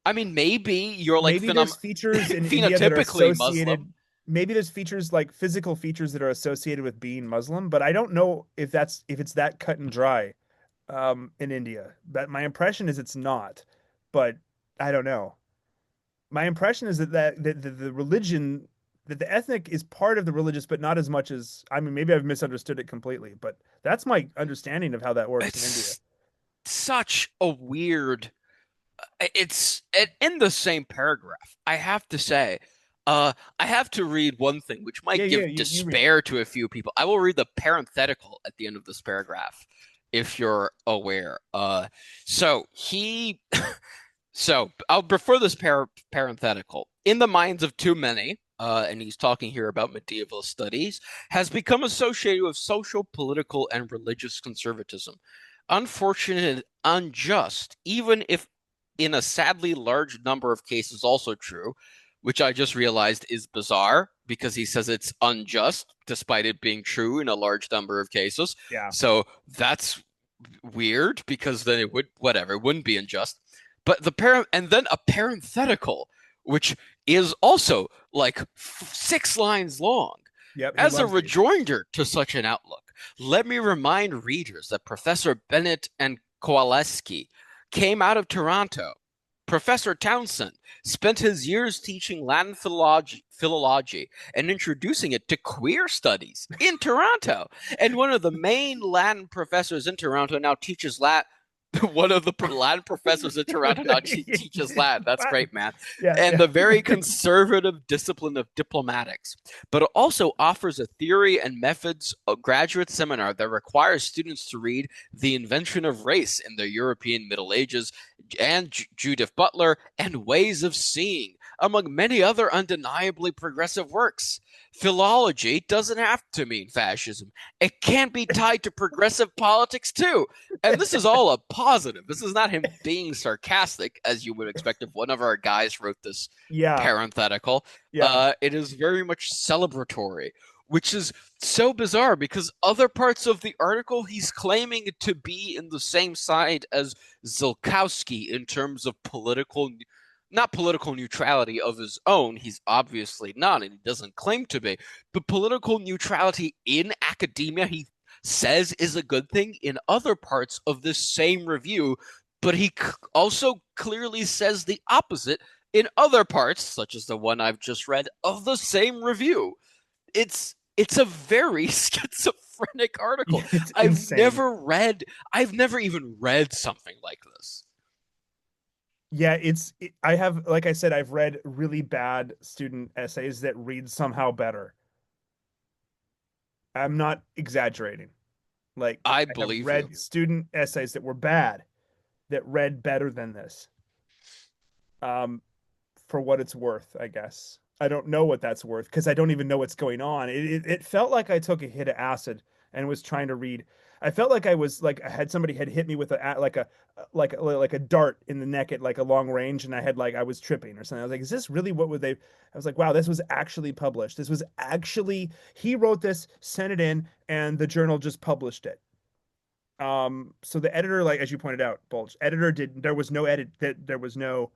I mean, maybe you're like Maybe there's features in India that are phenotypically associated. Muslim. Maybe there's features like physical features that are associated with being Muslim, but I don't know if it's that cut and dry in India. But my impression is it's not. But I don't know. My impression is that the religion that the ethnic is part of the religious, but not as much as I mean, maybe I've misunderstood it completely, but that's my understanding of how that works in India. It's such a weird. In the same paragraph. I have to say, I have to read one thing, which Yeah, might yeah, give you read it. despair to a few people. I will read the parenthetical at the end of this paragraph, if you're aware. So he So I'll prefer this parenthetical. In the minds of too many, and he's talking here about medieval studies, has become associated with social, political, and religious conservatism. Unfortunate, and unjust, even if in a sadly large number of cases also true, which I just realized is bizarre because he says it's unjust despite it being true in a large number of cases. Yeah. So that's weird because then it would whatever, it wouldn't be unjust. But and then a parenthetical, which is also like 6 lines long. Yep, he As a loves these. rejoinder to such an outlook, let me remind readers that Professor Bennett and Kowaleski came out of Toronto Professor Townsend spent his years teaching Latin philology and introducing it to queer studies in Toronto. And one of the main Latin professors in Toronto now teaches Latin. One of the Latin professors in Toronto now teaches Latin. That's great, man. Yeah, And yeah. the very conservative discipline of diplomatics. But it also offers a theory and methods graduate seminar that requires students to read The Invention of Race in the European Middle Ages and Judith Butler and Ways of Seeing, among many other undeniably progressive works. Philology doesn't have to mean fascism. It can be tied to progressive politics too. And this is all a positive. This is not him being sarcastic, as you would expect if one of our guys wrote this Yeah, parenthetical. yeah. It is very much celebratory, which is so bizarre because other parts of the article he's claiming to be in the same side as Zilkowski in terms of political, not political neutrality of his own. He's obviously not, and he doesn't claim to be. But political neutrality in academia, he says is a good thing in other parts of this same review, but he also clearly says the opposite in other parts, such as the one I've just read of the same review. It's a very schizophrenic article. It's I've insane. never read I've never even read something like this. Yeah, I have, like I said, I've read really bad student essays that read somehow better. I'm not exaggerating. Like, I I have believe you. read student essays that were bad that read better than this. Um, for what it's worth, I guess. I don't know what that's worth because I don't even know what's going on. It felt like I took a hit of acid and was trying to read. I felt like I was like I had somebody had hit me with like a dart in the neck at like a long range, and I had like I was tripping or something. I was like, is this really what would they? I was like, wow, this was actually published. This was actually he wrote this, sent it in, and the journal just published it. So the editor, like as you pointed out, Bulge, editor did there was no edit that there was no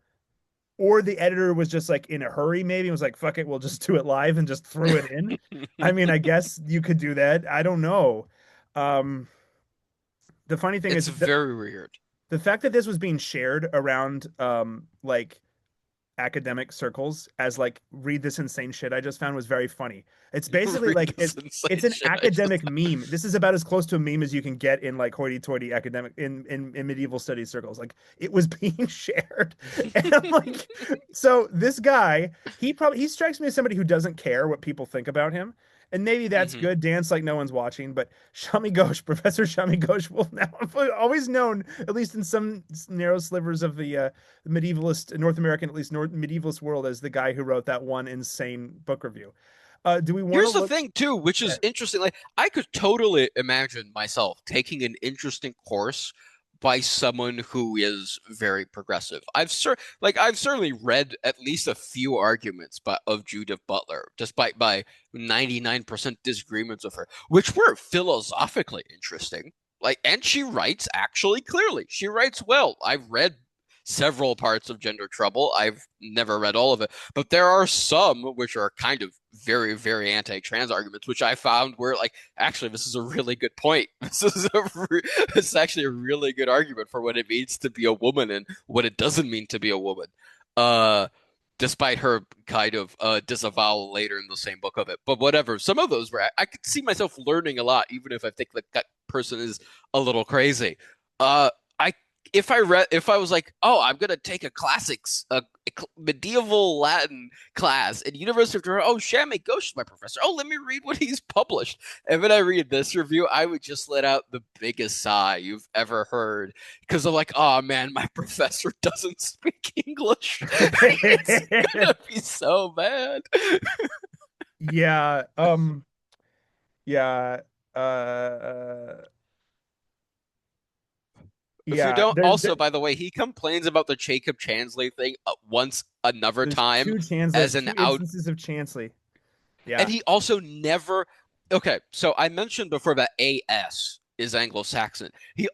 or the editor was just like in a hurry, maybe was like, fuck it, we'll just do it live and just threw it in. I mean, I guess you could do that. I don't know. Um, the funny thing It's is very weird. the fact that this was being shared around like academic circles as like read this insane shit I just found was very funny. It's basically Read like this insane it's an shit I just academic meme. This is about as close to a meme as you can get in like hoity-toity academic in medieval studies circles. Like it was being shared. And I'm like, so this guy, he strikes me as somebody who doesn't care what people think about him. And maybe that's Mhm. good. Dance like no one's watching, but Shami Ghosh, Professor Shami Ghosh will now always known, at least in some narrow slivers of the medievalist North American, at least North medievalist world, as the guy who wrote that one insane book review. Do we want to Here's the look thing too, which is at? interesting. Like I could totally imagine myself taking an interesting course by someone who is very progressive. I've certainly read at least a few arguments of Judith Butler, despite my 99% disagreements with her, which were philosophically interesting. Like, and she writes actually clearly. She writes well. I've read several parts of Gender Trouble. I've never read all of it, but there are some which are kind of very, very anti-trans arguments, which I found were like, actually, this is a really good point. This is actually a really good argument for what it means to be a woman and what it doesn't mean to be a woman. Uh, Despite her kind of disavowal later in the same book of it. But whatever. Some of those were I could see myself learning a lot, even if I think that person is a little crazy. I if I was like, oh, I'm gonna take a classics, medieval Latin class at University of Toronto. Oh, Shammy Ghosh is my professor. Oh, let me read what he's published. And when I read this review, I would just let out the biggest sigh you've ever heard because I'm like, oh man, my professor doesn't speak English. It's gonna be so bad. Yeah, yeah, uh, If you yeah. don't, also, by the way, he complains about the Jacob Chansley thing once another There's time two as Chansley, an two out. instances of Chansley. And Yeah, he also never. Okay, so I mentioned before that AS is Anglo-Saxon. He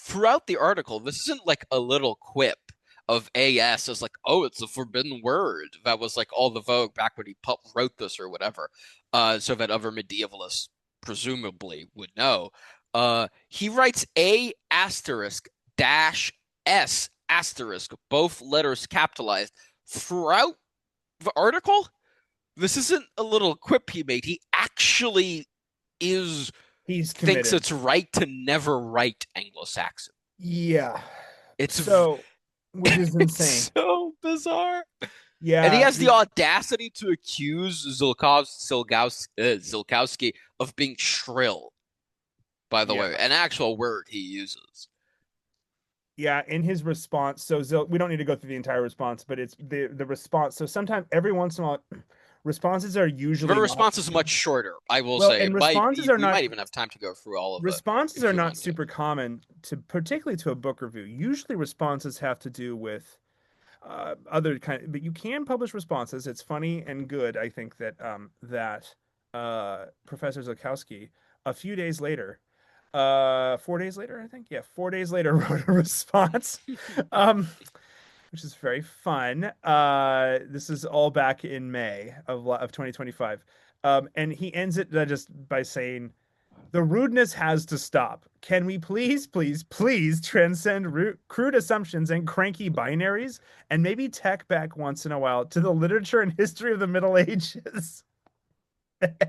throughout the article, this isn't like a little quip of AS as like, oh, it's a forbidden word. That was like all the vogue back when he wrote this or whatever. So that other medievalists presumably would know. He writes A asterisk dash S asterisk, both letters capitalized throughout the article. This isn't a little quip he made. He actually is He's thinks committed. it's right to never write Anglo-Saxon. Yeah. It's So, which is it's insane. so bizarre. And he Yeah, has the audacity to accuse Zilkowski of being shrill, by the way, yeah. an actual word he uses. Yeah, in his response, so we don't need to go through the entire response, but it's the response. So sometimes every once in a while, responses are The usually not response is much shorter, I will well, say. and It might we might even have time to go through all of it responses if are you not want to. super common to particularly to a book review. Usually responses have to do with other kind but you can publish responses. It's funny and good, I think, that Professor Zukowski a few days later 4 days later, I think, yeah, 4 days later wrote a response, um which is very fun. This is all back in May of 2025. And he ends it just by saying, the rudeness has to stop. Can we please, please, please transcend crude assumptions and cranky binaries and maybe tack back once in a while to the literature and history of the Middle Ages?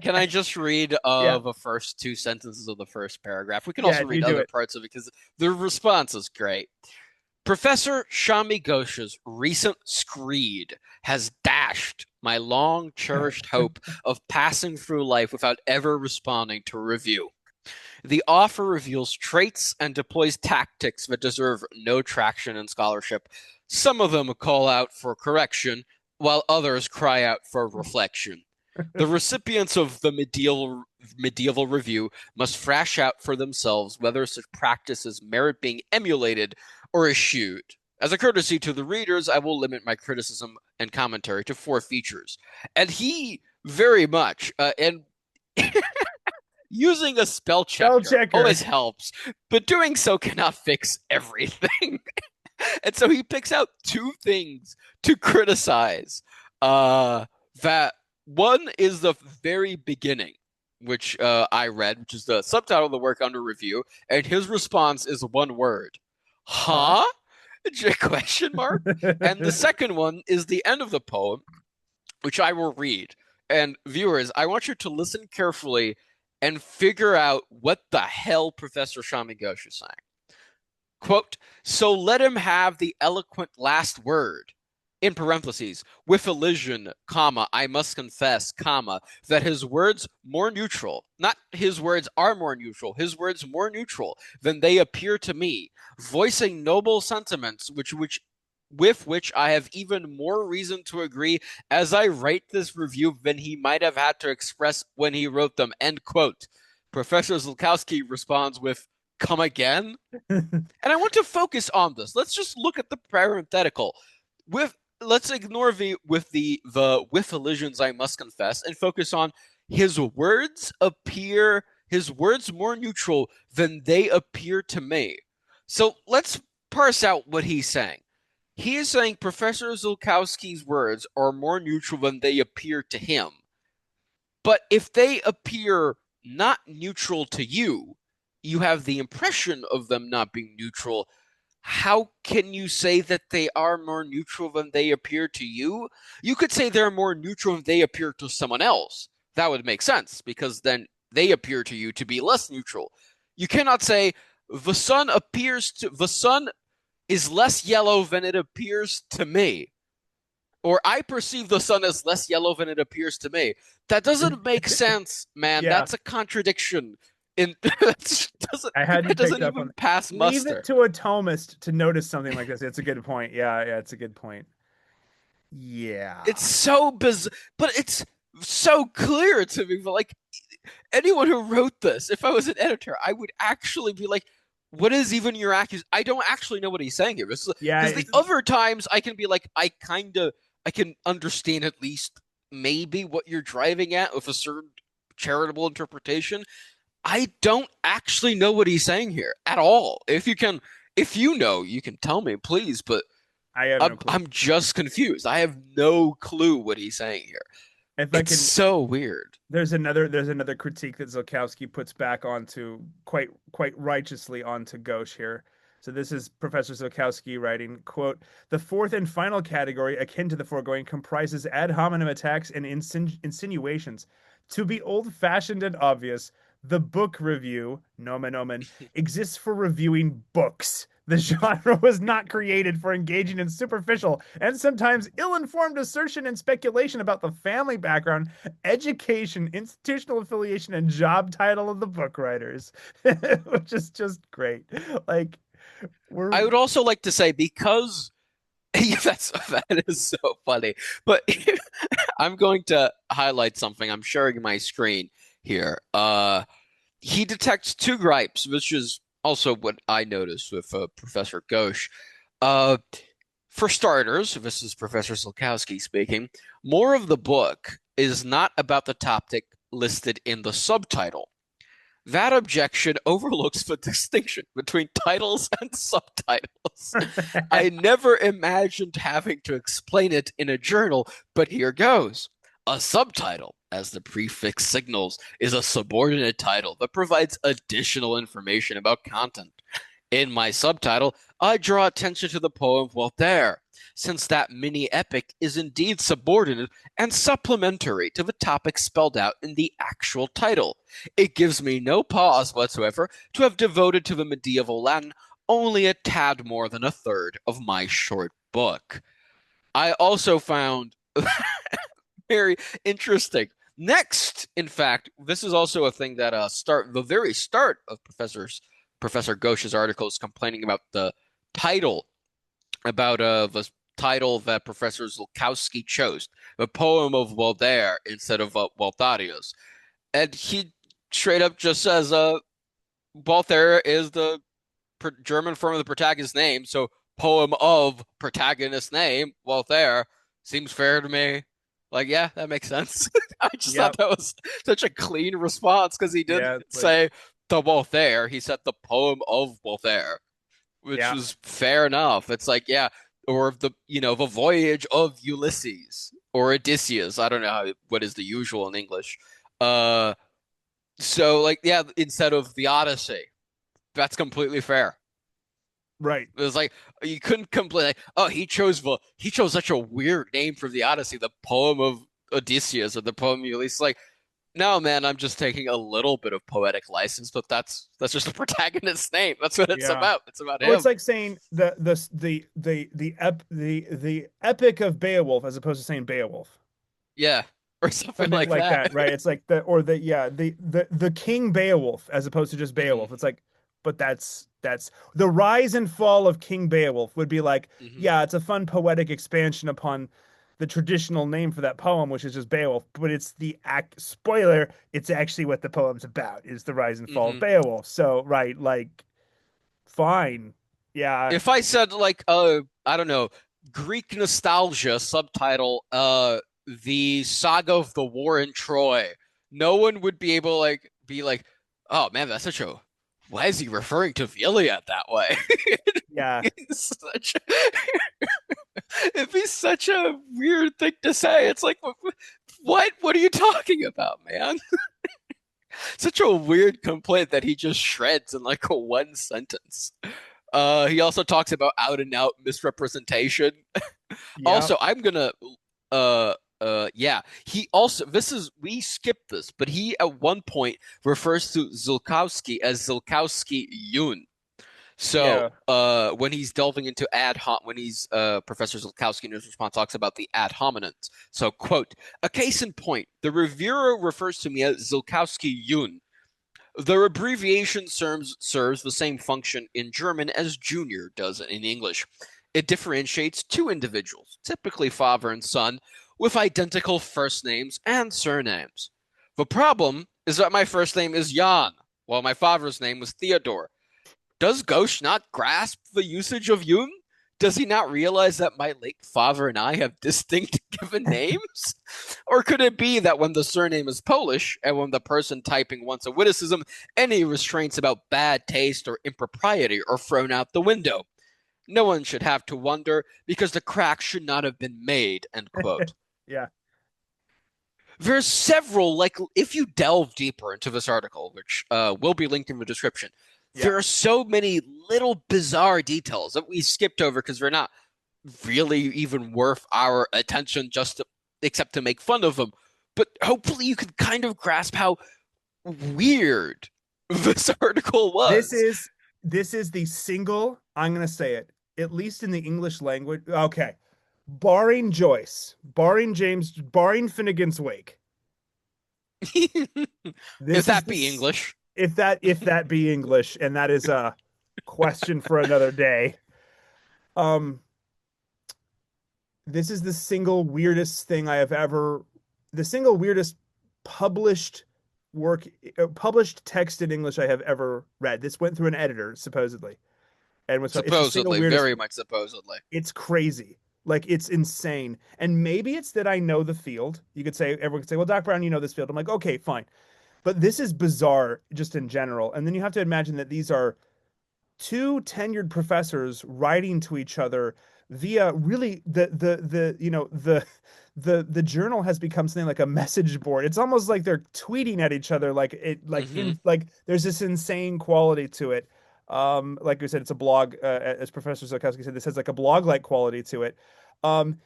Can I just read Yeah. the first two sentences of the first paragraph? We can Yeah, also you read do other it. parts of it because the response is great. Professor Shami Ghosh's recent screed has dashed my long cherished hope of passing through life without ever responding to a review. The offer reveals traits and deploys tactics that deserve no traction in scholarship. Some of them call out for correction, while others cry out for reflection. The recipients of the medieval review must thrash out for themselves whether such practices merit being emulated or eschewed. As a courtesy to the readers, I will limit my criticism and commentary to four features. And he very much, and using a spell Spell checker checker. always helps, but doing so cannot fix everything. And so he picks out two things to criticize. That one is the very beginning, which I read, which is the subtitle of the work under review, and his response is one word, Huh? "Huh?" Question mark. And the second one is the end of the poem, which I will read. And viewers, I want you to listen carefully and figure out what the hell Professor Shami Ghosh is saying. Quote, so let him have the eloquent last word. In parentheses, with elision, comma, I must confess, comma, that his words more neutral, not his words are more neutral, his words more neutral than they appear to me, voicing noble sentiments with which I have even more reason to agree as I write this review than he might have had to express when he wrote them. End quote. Professor Zulkowski responds with, come again? And I want to focus on this. Let's just look at the parenthetical. With let's ignore the with elisions I must confess and focus on his words more neutral than they appear to me. So let's parse out what he's saying. He is saying Professor Zulkowski's words are more neutral than they appear to him. But if they appear not neutral to you, you have the impression of them not being neutral. How can you say that they are more neutral than they appear to you? You could say they're more neutral than they appear to someone else. That would make sense because then they appear to you to be less neutral. You cannot say the sun is less yellow than it appears to me, or I perceive the sun as less yellow than it appears to me. That doesn't make sense, man. Yeah, That's a contradiction. In that doesn't I hadn't that picked doesn't up on even that. pass Leave it muster. to a Thomist to notice something like this. It's a good point. Yeah, yeah, it's a good point. Yeah. It's so bizarre, but it's so clear to me. But like anyone who wrote this, if I was an editor, I would actually be like, "What is even your accusation?" I don't actually know what he's saying here. Yeah, Because the other times I can be like, I can understand at least maybe what you're driving at with a certain charitable interpretation. I don't actually know what he's saying here at all. If you know, you can tell me, please. But I have no clue. I'm just confused. I have no clue what he's saying here. If I It's can, so weird. there's another critique that Zukowski puts back onto quite righteously onto Gauche here. So this is Professor Zukowski writing, quote, "The fourth and final category, akin to the foregoing, comprises ad hominem attacks and insinuations. To be old-fashioned and obvious, the book review, nomen omen, exists for reviewing books. The genre was not created for engaging in superficial and sometimes ill-informed assertion and speculation about the family background, education, institutional affiliation, and job title of the book writers," which is just great. Like, we're I would also like to say because yeah, that is so funny. But I'm going to highlight something. I'm sharing my screen here. He detects two gripes, which is also what I noticed with Professor Ghosh. Uh, for starters, this is Professor Slokowski speaking, more of the book is not about the topic listed in the subtitle. That objection overlooks the distinction between titles and subtitles. I never imagined having to explain it in a journal, but here goes. A subtitle, as the prefix signals, is a subordinate title that provides additional information about content. In my subtitle, I draw attention to the poem Voltaire, since that mini epic is indeed subordinate and supplementary to the topic spelled out in the actual title. It gives me no pause whatsoever to have devoted to the medieval Latin only a tad more than a third of my short book. I also found very interesting. Next, in fact, this is also a thing that the very start of Professor Ghosh's article is complaining about the title, about the title that Professor Zulkowski chose, the poem of Voltaire instead of Waltarius. And he straight up just says Voltaire is the German form of the protagonist's name, so poem of protagonist's name, Voltaire, seems fair to me. Like, yeah, that makes sense. I just thought Yep. that was such a clean response because he didn't Yeah, like, say the Voltaire, he said the poem of Voltaire, which yeah. was fair enough. It's like, yeah, or the voyage of Ulysses or Odysseus. I don't know what is the usual in English. Uh, so like, yeah, instead of the Odyssey, that's completely fair. Right. It was like you couldn't complain. Like, oh, he chose such a weird name for the Odyssey, the poem of Odysseus or the poem of Ulysses. Like, no, man, I'm just taking a little bit of poetic license, but that's just the protagonist's name. That's what it's Yeah. about. It's about Oh, it's him. like saying the epic of Beowulf as opposed to saying Beowulf. Yeah, or something Something like like that. that, right? It's like the King Beowulf as opposed to just Hmm. Beowulf. It's like, but that's the rise and fall of King Beowulf would be like, Hmm. yeah, it's a fun poetic expansion upon the traditional name for that poem, which is just Beowulf, but it's the act spoiler, it's actually what the poem's about, is the rise and fall of Hmm. Beowulf. So, right, like, fine. Yeah, If I said like I don't know, Greek nostalgia subtitle the saga of the war in Troy, no one would be able to be like, oh man, that's such a why is he referring to the Iliad that way? yeah, It's such it'd be such a weird thing to say. It's like what are you talking about, man? Such a weird complaint that he just shreds in like a one sentence. He also talks about out and out misrepresentation. yeah, Also, I'm gonna yeah. He also we skipped this, but he at one point refers to Zulkowski as Zulkowski Yun. So, yeah, when he's delving into when he's Professor Zulkowski in his response talks about the ad hominems. So, quote, a case in point, the reviewer refers to me as Zulkowski Yun. The abbreviation serves the same function in German as junior does in English. It differentiates two individuals, typically father and son, with identical first names and surnames. The problem is that my first name is Jan, while my father's name was Theodore. Does Ghosh not grasp the usage of Jung? Does he not realize that my late father and I have distinct given names? Or could it be that when the surname is Polish and when the person typing wants a witticism, any restraints about bad taste or impropriety are thrown out the window? No one should have to wonder because the crack should not have been made, end quote. yeah. There's several, like, if you delve deeper into this article, which will be linked in the description, Yeah. there are so many little bizarre details that we skipped over because they're not really even worth our attention just to, except to make fun of them. But hopefully you can kind of grasp how weird this article This was. is this is the single, I'm gonna say it, at least in the English language. Okay. Barring Joyce, barring James, barring Finnegan's Wake. If This is that be this English. if that be English, and that is a question for another day. Um, this is the single weirdest published published text in English I have ever read. This went through an editor supposedly, and it's the single Supposedly, weirdest. very much supposedly. It's crazy. Like it's insane. And maybe it's that I know the field. You could say everyone could say, "Well, Doc Brown, you know this field." I'm like, "Okay, fine." But this is bizarre just in general. And then you have to imagine that these are two tenured professors writing to each other via really the journal has become something like a message board. It's almost like they're tweeting at each other Hmm. like there's this insane quality to it. Like we said, it's a blog, as Professor Zokowski said, this has like a blog like quality to it. um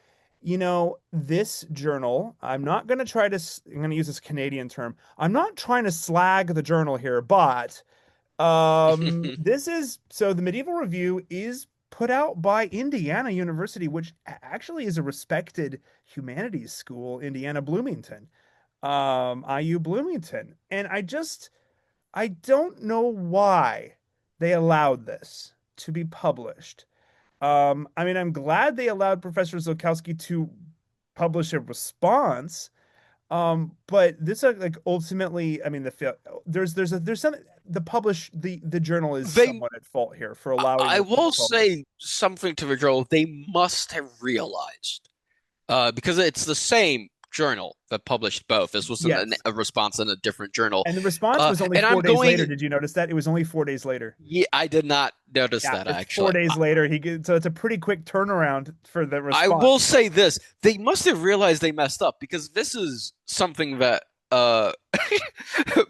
this journal, I'm not going to try to I'm going to use this Canadian term. I'm not trying to slag the journal here, but this is so the Medieval Review is put out by Indiana University, which actually is a respected humanities school, Indiana Bloomington, IU Bloomington. And I don't know why they allowed this to be published. I mean, I'm glad they allowed Professor Zolkowski to publish a response, but this like ultimately, I mean, there's some the journal is They, somewhat at fault here for allowing I this to be will published. say something to the journal. They must have realized, because it's the same journal that published both. This was Yes, a response in a different journal. and the response was only And I'm 4 days going, later. Did you notice that? It was only 4 days later. yeah, I did not notice Yeah, that it's four actually. days later. So it's a pretty quick turnaround for the I will response. say this. They must have realized they messed up because this is something that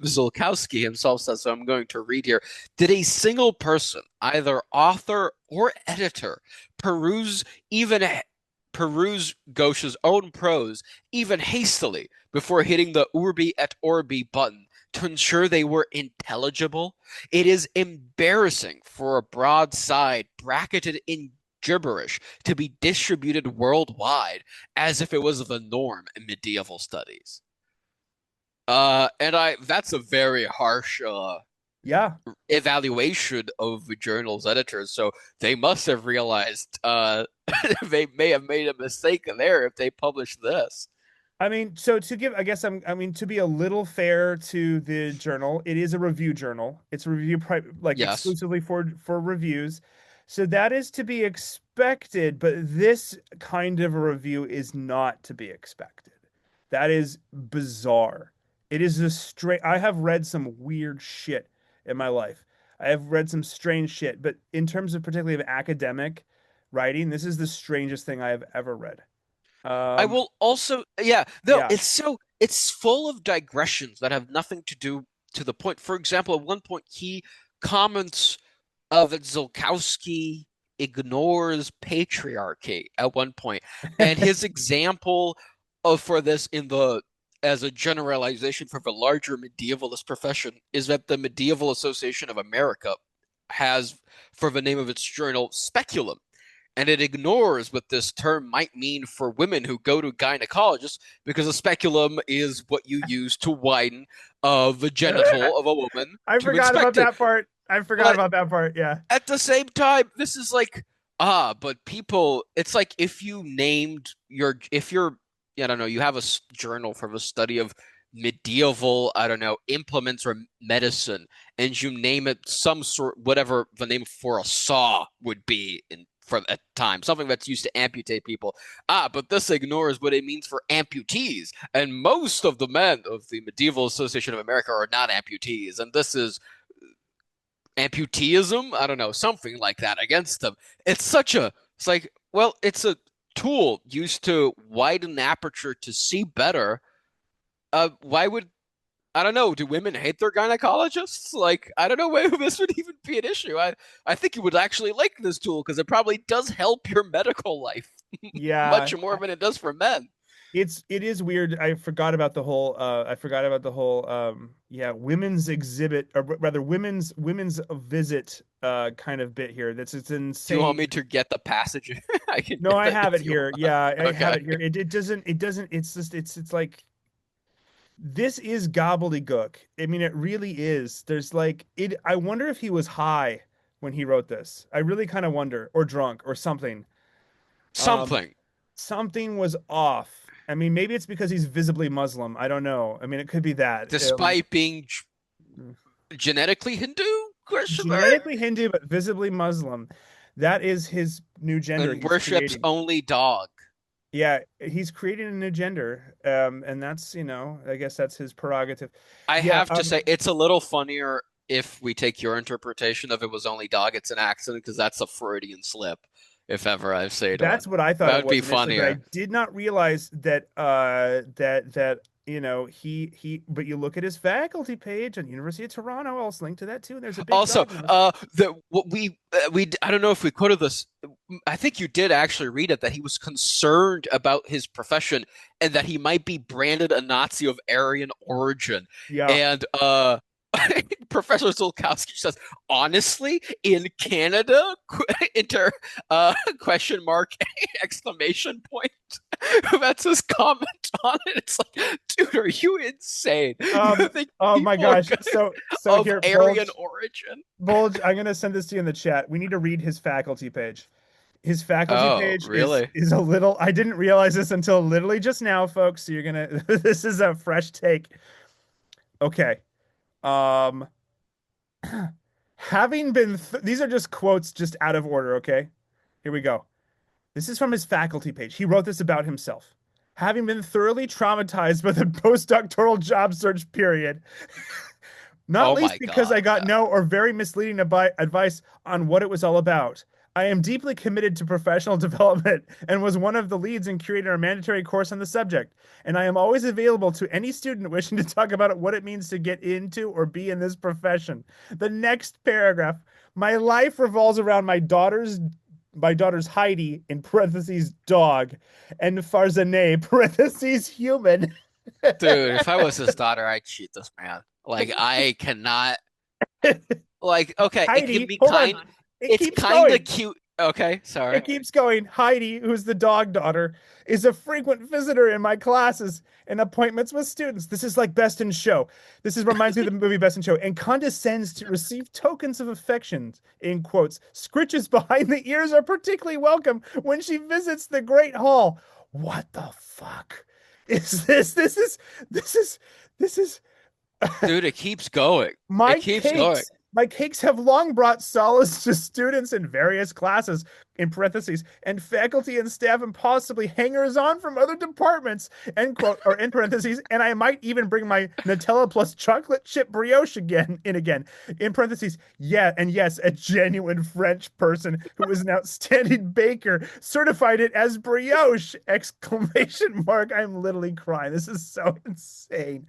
Zulkowski himself says, so I'm going to read here. Did a single person, either author or editor, peruse even peruse Gauche's own prose even hastily before hitting the Urbi et Orbi button to ensure they were intelligible? It is embarrassing for a broadside bracketed in gibberish to be distributed worldwide as if it was the norm in medieval studies. And I that's a very harsh Yeah, evaluation of the journal's editors. So they must have realized they may have made a mistake there if they published this. I mean, so to give, I guess I mean, to be a little fair to the journal, it is a review journal. It's a review like Yes. exclusively for reviews. So that is to be expected, but this kind of a review is not to be expected. That is bizarre. It is a straight, I have read some weird shit in my life. I have read some strange shit, but in terms of particularly of academic writing, this is the strangest thing I have ever read. I Um, will also, yeah, no, yeah. it's full of digressions that have nothing to do to the point. For example, at one point he comments that Zulkowski ignores patriarchy at one point, and his example of for this in the as a generalization for the larger medievalist profession is that the Medieval Association of America has, for the name of its journal, speculum, and it ignores what this term might mean for women who go to gynecologists because a speculum is what you use to widen the genital of a woman I to forgot about inspect it. that part. I forgot But about that part. Yeah. at the same time, this is like, but people, it's like if you named if you're, I don't know, you have a journal for the study of medieval, I don't know, implements or medicine, and you name it some sort, whatever the name for a saw would be in for that time, something that's used to amputate people. But this ignores what it means for amputees, and most of the men of the Medieval Association of America are not amputees, and this is amputeeism, I don't know, something like that against them. It's like, well, it's a tool used to widen the aperture to see better. Why would I don't know. Do women hate their gynecologists? Like, I don't know why this would even be an issue. I think you would actually like this tool because it probably does help your medical life Yeah, much more than it does for men. it is weird. I forgot about the whole yeah, women's exhibit, or rather women's visit kind of bit here. That's it's Do you want me insane. to get the passage? I can No, get I that have if it you here. want. Yeah, I have Okay. it here. It doesn't it's just it's like this is gobbledygook. I mean, it really is. There's like it I wonder if he was high when he wrote this. I really kind of wonder, or drunk or something. Um Something. Something was off. I mean, maybe it's because he's visibly Muslim. I don't know. I mean, it could be that. Despite being genetically Hindu? Question mark? Genetically Hindu, but visibly Muslim. That is his new gender And he's worships creating. only dog. Yeah, he's creating a new gender. And that's, I guess that's his prerogative. I Yeah, have to say, it's a little funnier if we take your interpretation of it was only dog, it's an accident, because that's a Freudian slip, if ever I've said that's one. what I thought That it would be was initially, but I funnier. did not realize that he but you look at his faculty page on University of Toronto, I'll link to that too, and there's a big Also, dog nose. the what we I don't know if we quoted this. I think you did actually read it that he was concerned about his profession and that he might be branded a Nazi of Aryan origin. Yeah. And Professor Zulkowski says, honestly, in Canada, inter question mark exclamation point. That's his comment on it. It's like, dude, are you insane? You Um, think oh my people are gosh. gonna So of here, Aryan origin? Bulge, I'm gonna send this to you in the chat. We need to read his faculty page. His faculty Oh, page really? is a little, I didn't realize this until literally just now, folks. So you're gonna this is a fresh take. Okay. Um having been these are just quotes just out of order, okay? Here we go. This is from his faculty page. He wrote this about himself. Having been thoroughly traumatized by the postdoctoral job search period, not Oh least my because I God. got no or very misleading advice on what it was all about. I am deeply committed to professional development and was one of the leads in creating our mandatory course on the subject. And I am always available to any student wishing to talk about what it means to get into or be in this profession. The next paragraph. My life revolves around my daughter's Heidi in parentheses dog and Farzaneh parentheses human. Dude, if I was his daughter, I'd cheat this man. Like I cannot like okay, it can Heidi, be hold on. kind It it's keeps kind of going. cute. Okay, It sorry. keeps going. Heidi, who's the dog daughter, is a frequent visitor in my classes and appointments with students. This is like Best in Show. This is reminds me of the movie Best in Show, and condescends to receive tokens of affection, in quotes. Scritches behind the ears are particularly welcome when she visits the Great Hall. What the fuck is this? This is Dude, it keeps going. It my keeps going. cakes have long brought solace to students in various classes, in parentheses, and faculty and staff and possibly hangers on from other departments, end quote, or in parentheses, and I might even bring my Nutella plus chocolate chip brioche again, in parentheses, yeah, and yes, a genuine French person who is an outstanding baker certified it as brioche, exclamation mark. I'm literally crying. This is so insane.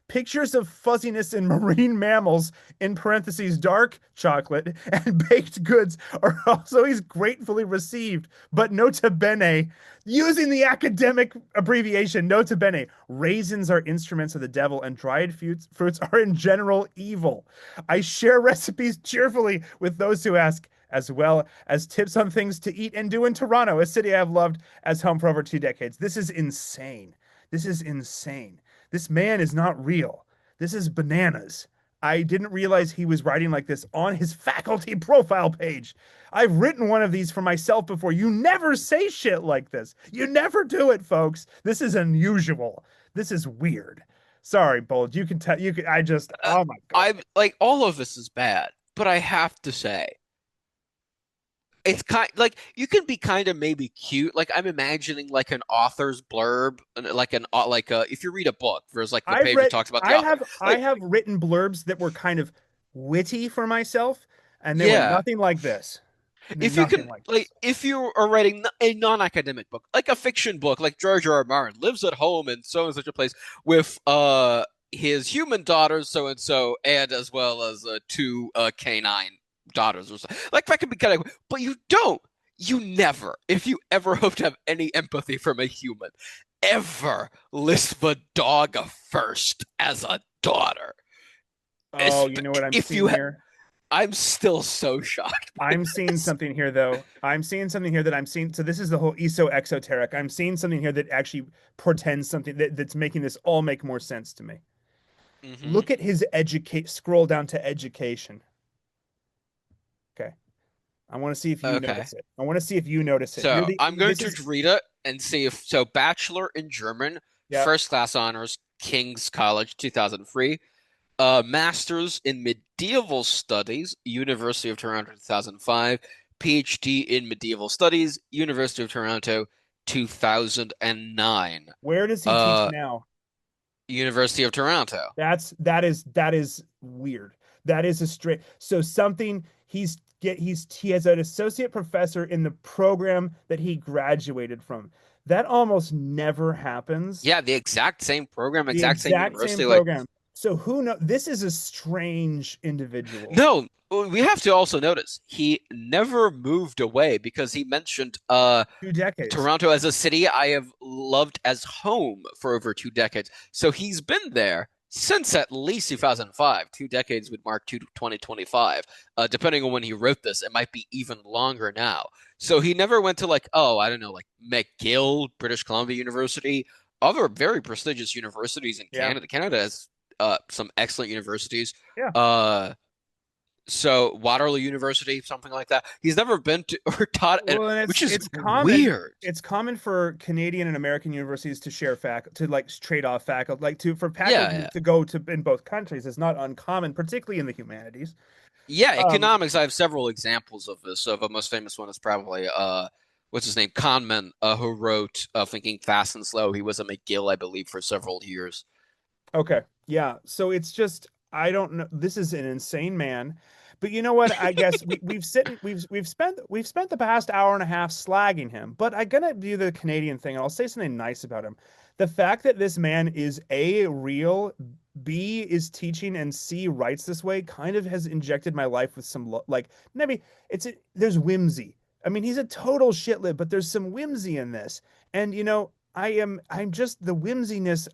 Pictures of fuzziness in marine mammals, in parentheses, dark chocolate, and baked goods are also he's gratefully received. But nota bene, using the academic abbreviation nota bene, raisins are instruments of the devil and dried fruits are in general evil. I share recipes cheerfully with those who ask, as well as tips on things to eat and do in Toronto, a city I've loved as home for over 2 decades. This is insane. This is insane. This man is not real. This is bananas. I didn't realize he was writing like this on his faculty profile page. I've written one of these for myself before. You never say shit like this. You never do it, folks. This is unusual. This is weird. Sorry, Bold. You can tell. You can. I just. Uh, Oh my god. I like all of this is bad, but I have to say it's kind like you can be kind of maybe cute. Like I'm imagining like an author's blurb, like an like if you read a book, there's like the I've page that read. talks about the I author. have. I Like, have written blurbs that were kind of witty for myself, and they were yeah, nothing like this. if you Nothing can, like like, this. if you are writing a non-academic book, like a fiction book, like George R. R. Martin lives at home in so and such a place with his human daughters, so and so, and as well as two canine daughters or so. Like that could be kind of, but you don't. You never, if you ever hope to have any empathy from a human, ever list the dog first as a daughter. Oh, you know what I'm If seeing you, here? I'm still so shocked by I'm seeing this. something here, though. I'm seeing something here that I'm seeing. So this is the whole ESO exoteric. I'm seeing something here that actually portends something that's making this all make more sense to me. Hmm. Look at his educate. Scroll down to education. Okay. I want to see if you Okay. notice it. I want to see if you notice it. Here, So I'm going this to is, read it and see if so. Bachelor in German, yeah. first class honors, King's College, 2003. Master's in Medieval Studies, University of Toronto, 2005. PhD in Medieval Studies, University of Toronto, 2009. Where does he teach Uh, now? University of Toronto. That is weird. That is a straight. So something he has an associate professor in the program that he graduated from. That almost never happens. Yeah, the exact same program, The exact same exact same university. Like, program. So who know? This is a strange individual. no, we have to also notice he never moved away because he mentioned 2 decades. Toronto as a city I have loved as home for over 2 decades. So he's been there since at least 2005. 2 decades would mark 2025. Depending on when he wrote this, it might be even longer now. So he never went to like, oh, I don't know, like McGill, British Columbia University, other very prestigious universities in Yeah. Canada. Canada has some excellent universities. Yeah. Uh, so Waterloo University, something like that. He's never been to or taught, Well, and which is it's common. weird. It's common for Canadian and American universities to share to like trade off faculty, like to for Yeah, faculty yeah. to go to in both countries. It's not uncommon, particularly in the humanities. Yeah, Um, economics. I have several examples of this. So the most famous one is probably what's his name? Kahneman, who wrote Thinking Fast and Slow. He was a McGill, I believe, for several years. okay, yeah. So it's just I don't know. This is an insane man, but you know what? I guess we've spent the past hour and a half slagging him, but I'm gonna do the Canadian thing, and I'll say something nice about him. The fact that this man is A, real, B, is teaching, and C, writes this way kind of has injected my life with some like maybe there's whimsy. I mean, he's a total shitlib, but there's some whimsy in this. And I'm just the whimsiness.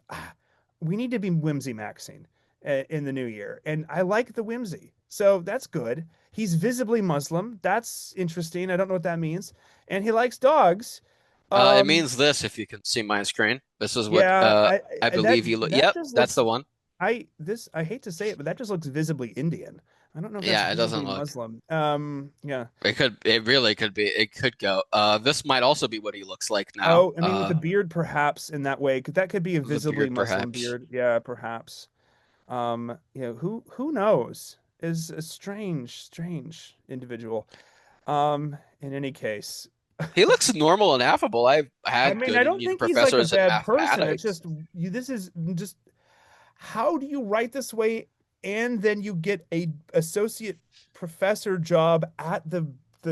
We need to be whimsy maxing in the new year. And I like the whimsy. So that's good. He's visibly Muslim. That's interesting. I don't know what that means. And he likes dogs. It Um, means this, if you can see my screen. This is what yeah, I that believe you look. that Yep, just that's looks the one. I hate to say it, but that just looks visibly Indian. I don't know if that's Yeah, it doesn't visibly look. Muslim. Yeah. It could. It really could be. It could go. This might also be what he looks like now. Oh, I mean, with the beard, perhaps in that way, that could be a The visibly beard, Muslim perhaps. beard. Yeah, perhaps. Who knows? Is a strange individual. In any case, He looks normal and affable. I've I had mean, I good don't Indian think he's like a professors in bad person. It's mathematics. just this is just how do you write this way and then you get a associate professor job at the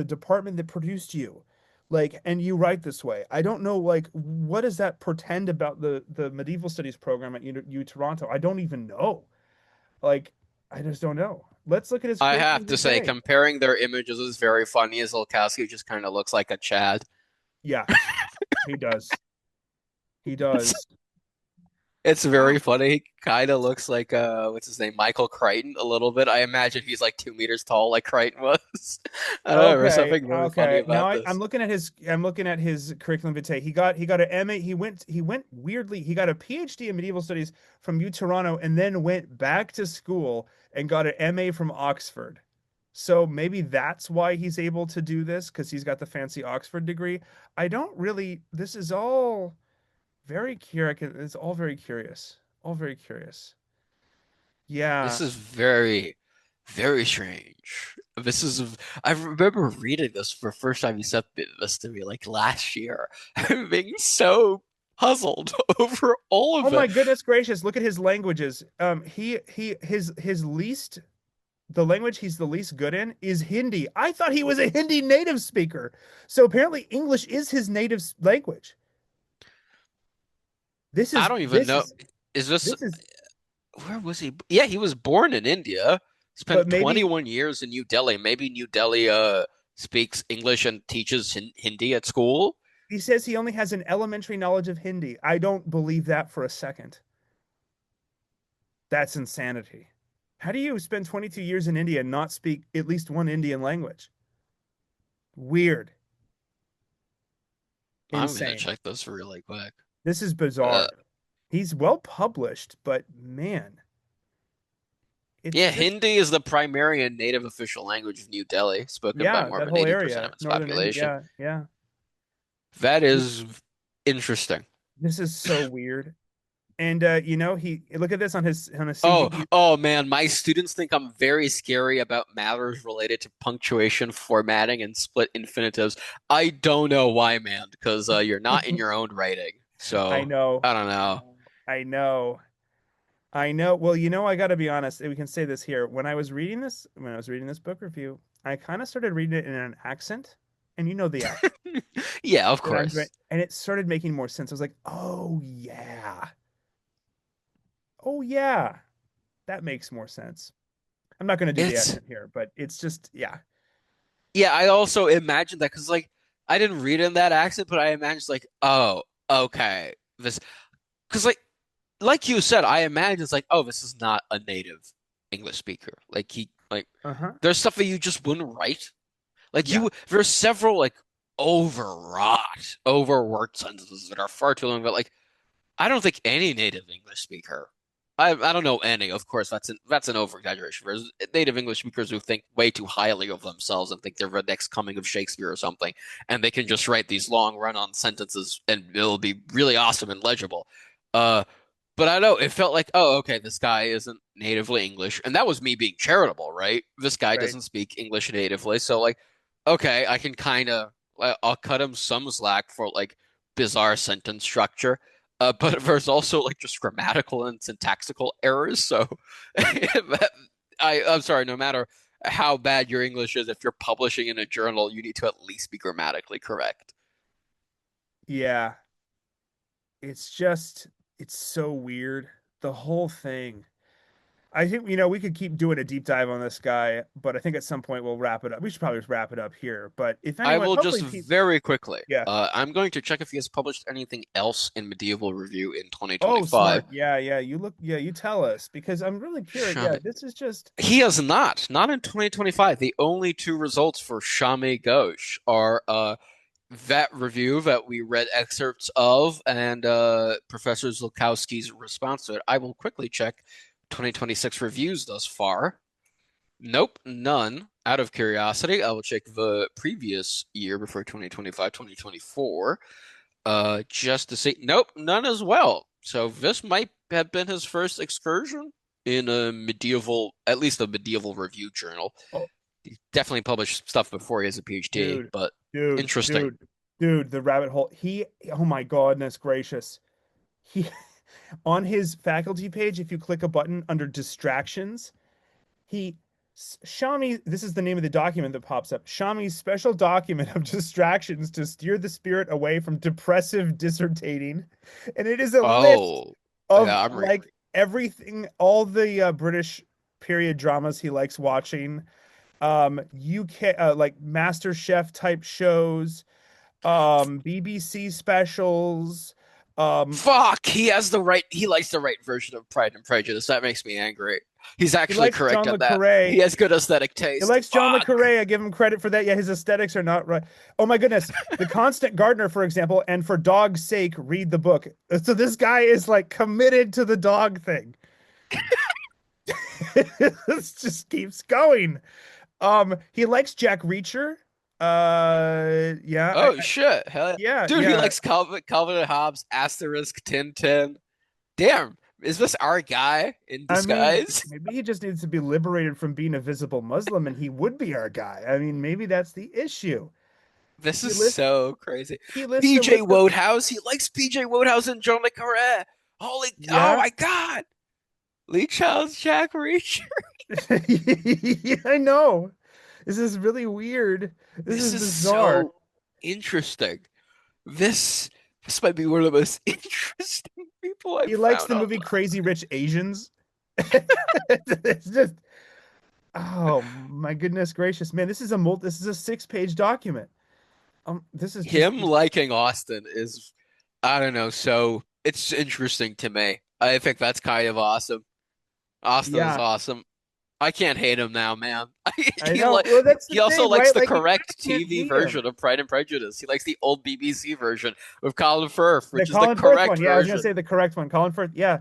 department that produced you? Like, and you write this way. I don't know, like, what does that portend about the medieval studies program at U Toronto? I don't even know. Like, I just don't know. Let's look at his I have curriculum to say, vitae. comparing their images is very funny as Zulkowski just kind of looks like a Chad. Yeah, he does. He does. It's very funny. He kind of looks like what's his name, Michael Crichton a little bit. I imagine he's like 2 meters tall, like Crichton was. I don't know. There's Okay, something very funny okay. Now about I'm this. looking at his curriculum vitae. He got an MA. He went weirdly. He got a PhD in medieval studies from U Toronto and then went back to school and got an MA from Oxford. So maybe that's why he's able to do this because he's got the fancy Oxford degree. I don't really. This is all very curious. It's all very curious. All very curious. This Yeah. is very, very strange. This is. I remember reading this for the first time. You sent this to me like last year. I'm being so puzzled over all Oh of my it. goodness gracious, look at his languages. His least the language he's the least good in is Hindi. I thought he was a Hindi native speaker. So apparently English is his native language. This I is don't even this know. is Is this this is where was he? Yeah, he was born in India. But Spent maybe 21 years in New Delhi. Maybe New Delhi speaks English and teaches Hindi at school. he says he only has an elementary knowledge of Hindi. I don't believe that for a second. That's insanity. How do you spend 22 years in India and not speak at least one Indian language? Weird. I'm gonna Insane. check this really quick. This is Uh, bizarre. He's well published, but man, it's yeah, just, Hindi is the primary and native official language of New Delhi, spoken by yeah, more that than whole 80% of area, its northern India. population. Yeah, yeah. That is interesting. This is so weird. And he look at this on his CV. Oh, oh man, my students think I'm very scary about matters related to punctuation, formatting, and split infinitives. I don't know why, man, because you're not in your own writing. I So know. I don't know. I know. I know. Well, I got to be honest. We can say this here. When I was reading this book review, I kind of started reading it in an accent, and you know the accent Yeah, of that I'm doing, course. and it started making more sense. I was like, oh yeah, that makes more sense. I'm not going to do the It's accent here, but it's just, yeah, yeah. I also imagined that because I didn't read in that accent, but I imagined like, oh, okay, this because like you said, I imagine it's like, oh, this is not a native English speaker. Like he like uh-huh, there's stuff that you just wouldn't write. Like yeah, there's several like overwrought, overworked sentences that are far too long. But like, I don't think any native English speaker, I don't know any. Of course, that's an over exaggeration. There's native English speakers who think way too highly of themselves and think they're the next coming of Shakespeare or something, and they can just write these long run-on sentences and it'll be really awesome and legible. Uh, but I know it felt like, oh, okay, this guy isn't natively English, and that was me being charitable, right? This guy right. doesn't speak English natively, so like, okay, I can kind of, I'll cut him some slack for like bizarre sentence structure. But there's also like just grammatical and syntactical errors. So I'm sorry, no matter how bad your English is, if you're publishing in a journal, you need to at least be grammatically correct. Yeah, it's just, it's so weird. The whole thing. I think, we could keep doing a deep dive on this guy, but I think at some point we'll wrap it up. We should probably just wrap it up here. But if I anyone, will just hopefully, people, very quickly. yeah. I'm going to check if he has published anything else in Medieval Review in Oh, 2025. smart. Yeah, yeah. Yeah, you tell us because I'm really curious. Yeah, Shami. this is just, He has not in 2025. The only two results for Shami Ghosh are that review that we read excerpts of and Professor Zulkowski's response to it. I will quickly check 2026 reviews thus far. Nope, none. Out of curiosity, I will check the previous year before 2025, 2024, just to see. Nope, none as well. So this might have been his first excursion in a medieval, at least a medieval review journal. oh, He definitely published stuff before he has a PhD, dude, but dude, interesting. dude, dude, the rabbit hole. Oh my goodness gracious. He, on his faculty page, if you click a button under distractions, he Shami, this is the name of the document that pops up. Shami's special document of distractions to steer the spirit away from depressive dissertating. And it is a list Oh, of yeah, I'm reading. like everything, all the British period dramas he likes watching, UK like Master Chef type shows, BBC specials, um, Fuck, he has the right, he likes the right version of Pride and Prejudice. That makes me angry. He's he actually likes correct John on le that. He Carre. has good aesthetic He taste. likes John le Fuck. Carre. I give him credit for that. Yeah, his aesthetics are not right. Oh my goodness. The Constant Gardener, for example, and for dog's sake, read the book. So this guy is like committed to the dog thing. This just keeps going. He likes Jack Reacher. Yeah, Oh shit. Hell yeah. yeah, Dude, he yeah. likes Calvin and Hobbes, Asterisk, Tintin. Damn, is this our guy in I mean, disguise? maybe he just needs to be liberated from being a visible Muslim, and he would be our guy. I mean, maybe that's the issue. This He is lists so crazy. he lists a PJ list of, Wodehouse, he likes PJ Wodehouse and John Le Carre. Holy, oh yeah. my God. Lee Child's Jack Reacher. Yeah, I know. This is really weird. This This is is bizarre. so interesting. This this might be one of the most interesting people I've He likes found the movie online. Crazy Rich Asians. It's just, oh my goodness gracious, man, this is a 6-page document. This is just, Him liking Austin is, I don't know, so it's interesting to me. I think that's kind of awesome. Austin is yeah, awesome. I can't hate him now, man. I He know. like Well, that's the he also thing, likes right? the Like, you correct kind of can't TV hate him. version of Pride and Prejudice. He likes the old BBC version with Colin Firth, The which is the Colin Firth correct one. Yeah, I was gonna version. say the correct one. Colin Firth. Yeah.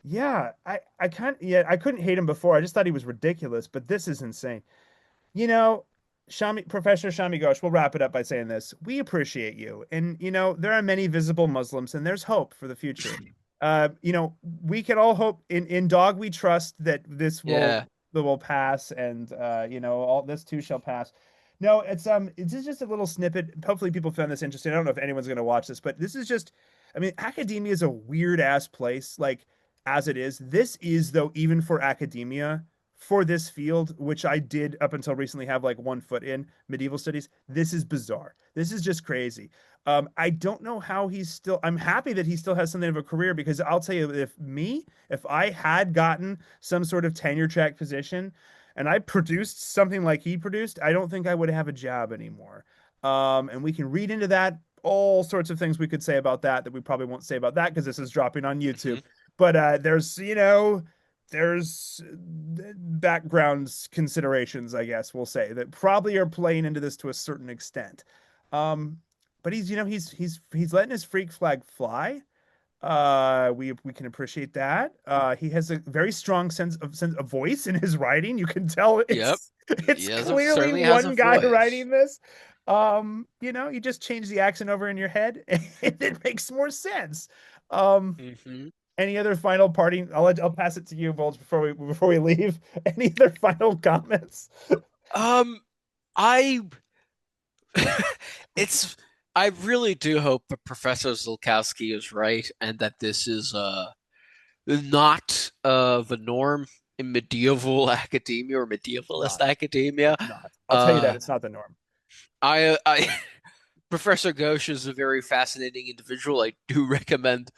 Yeah. I couldn't hate him before. I just thought he was ridiculous, but this is insane. You know, Professor Shami Ghosh, we'll wrap it up by saying this. We appreciate you. And, there are many visible Muslims and there's hope for the future. We can all hope in Dog we trust that Yeah. that will pass and all this too shall pass. No, it's just a little snippet. Hopefully people found this interesting. I don't know if anyone's going to watch this, but this is just, I mean, academia is a weird ass place like as it is. This is though even for academia for this field, which I did up until recently have like one foot in medieval studies, this is bizarre. This is just crazy. I don't know how I'm happy that he still has something of a career because I'll tell you, if I had gotten some sort of tenure track position and I produced something like he produced, I don't think I would have a job anymore. And we can read into that all sorts of things we could say about that we probably won't say about that because this is dropping on YouTube. Hmm. But there's background considerations, I guess we'll say, that probably are playing into this to a certain extent. Um, but he's letting his freak flag fly. We can appreciate that. He has a very strong sense of voice in his writing. You can tell Yep. it's clearly Certainly has a one guy voice. writing this. You just change the accent over in your head and it makes more sense. Um, Hmm. any other final parting? I'll pass it to you, Bulge, before we leave. Any other final comments? Um, I it's I really do hope that Professor Zulkowski is right and that this is not the norm in medieval academia or It's medievalist not. academia. It's not. I'll tell you that Uh, it's not the norm. I Professor Ghosh is a very fascinating individual. I do recommend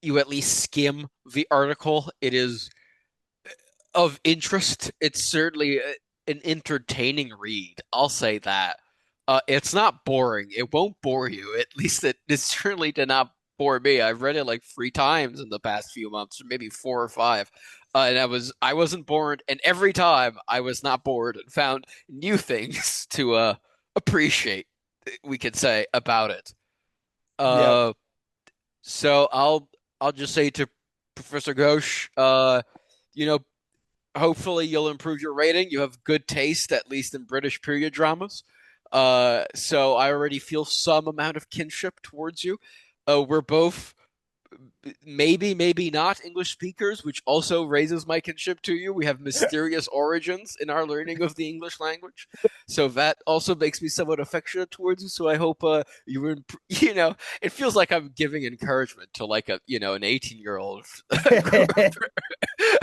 you at least skim the article. It is of interest. It's certainly an entertaining read. I'll say that. It's not boring. It won't bore you. At least it certainly did not bore me. I've read it like 3 times in the past few months, maybe 4 or 5. And I wasn't bored, and every time I was not bored and found new things to appreciate, we could say, about it. Yep. Uh, so I'll just say to Professor Ghosh, you know, hopefully you'll improve your rating. You have good taste, at least in British period dramas. So I already feel some amount of kinship towards you. We're both maybe not English speakers, which also raises my kinship to you. We have mysterious origins in our learning of the English language, so that also makes me somewhat affectionate towards you. So I hope you were, it feels like I'm giving encouragement to like an 18-year-old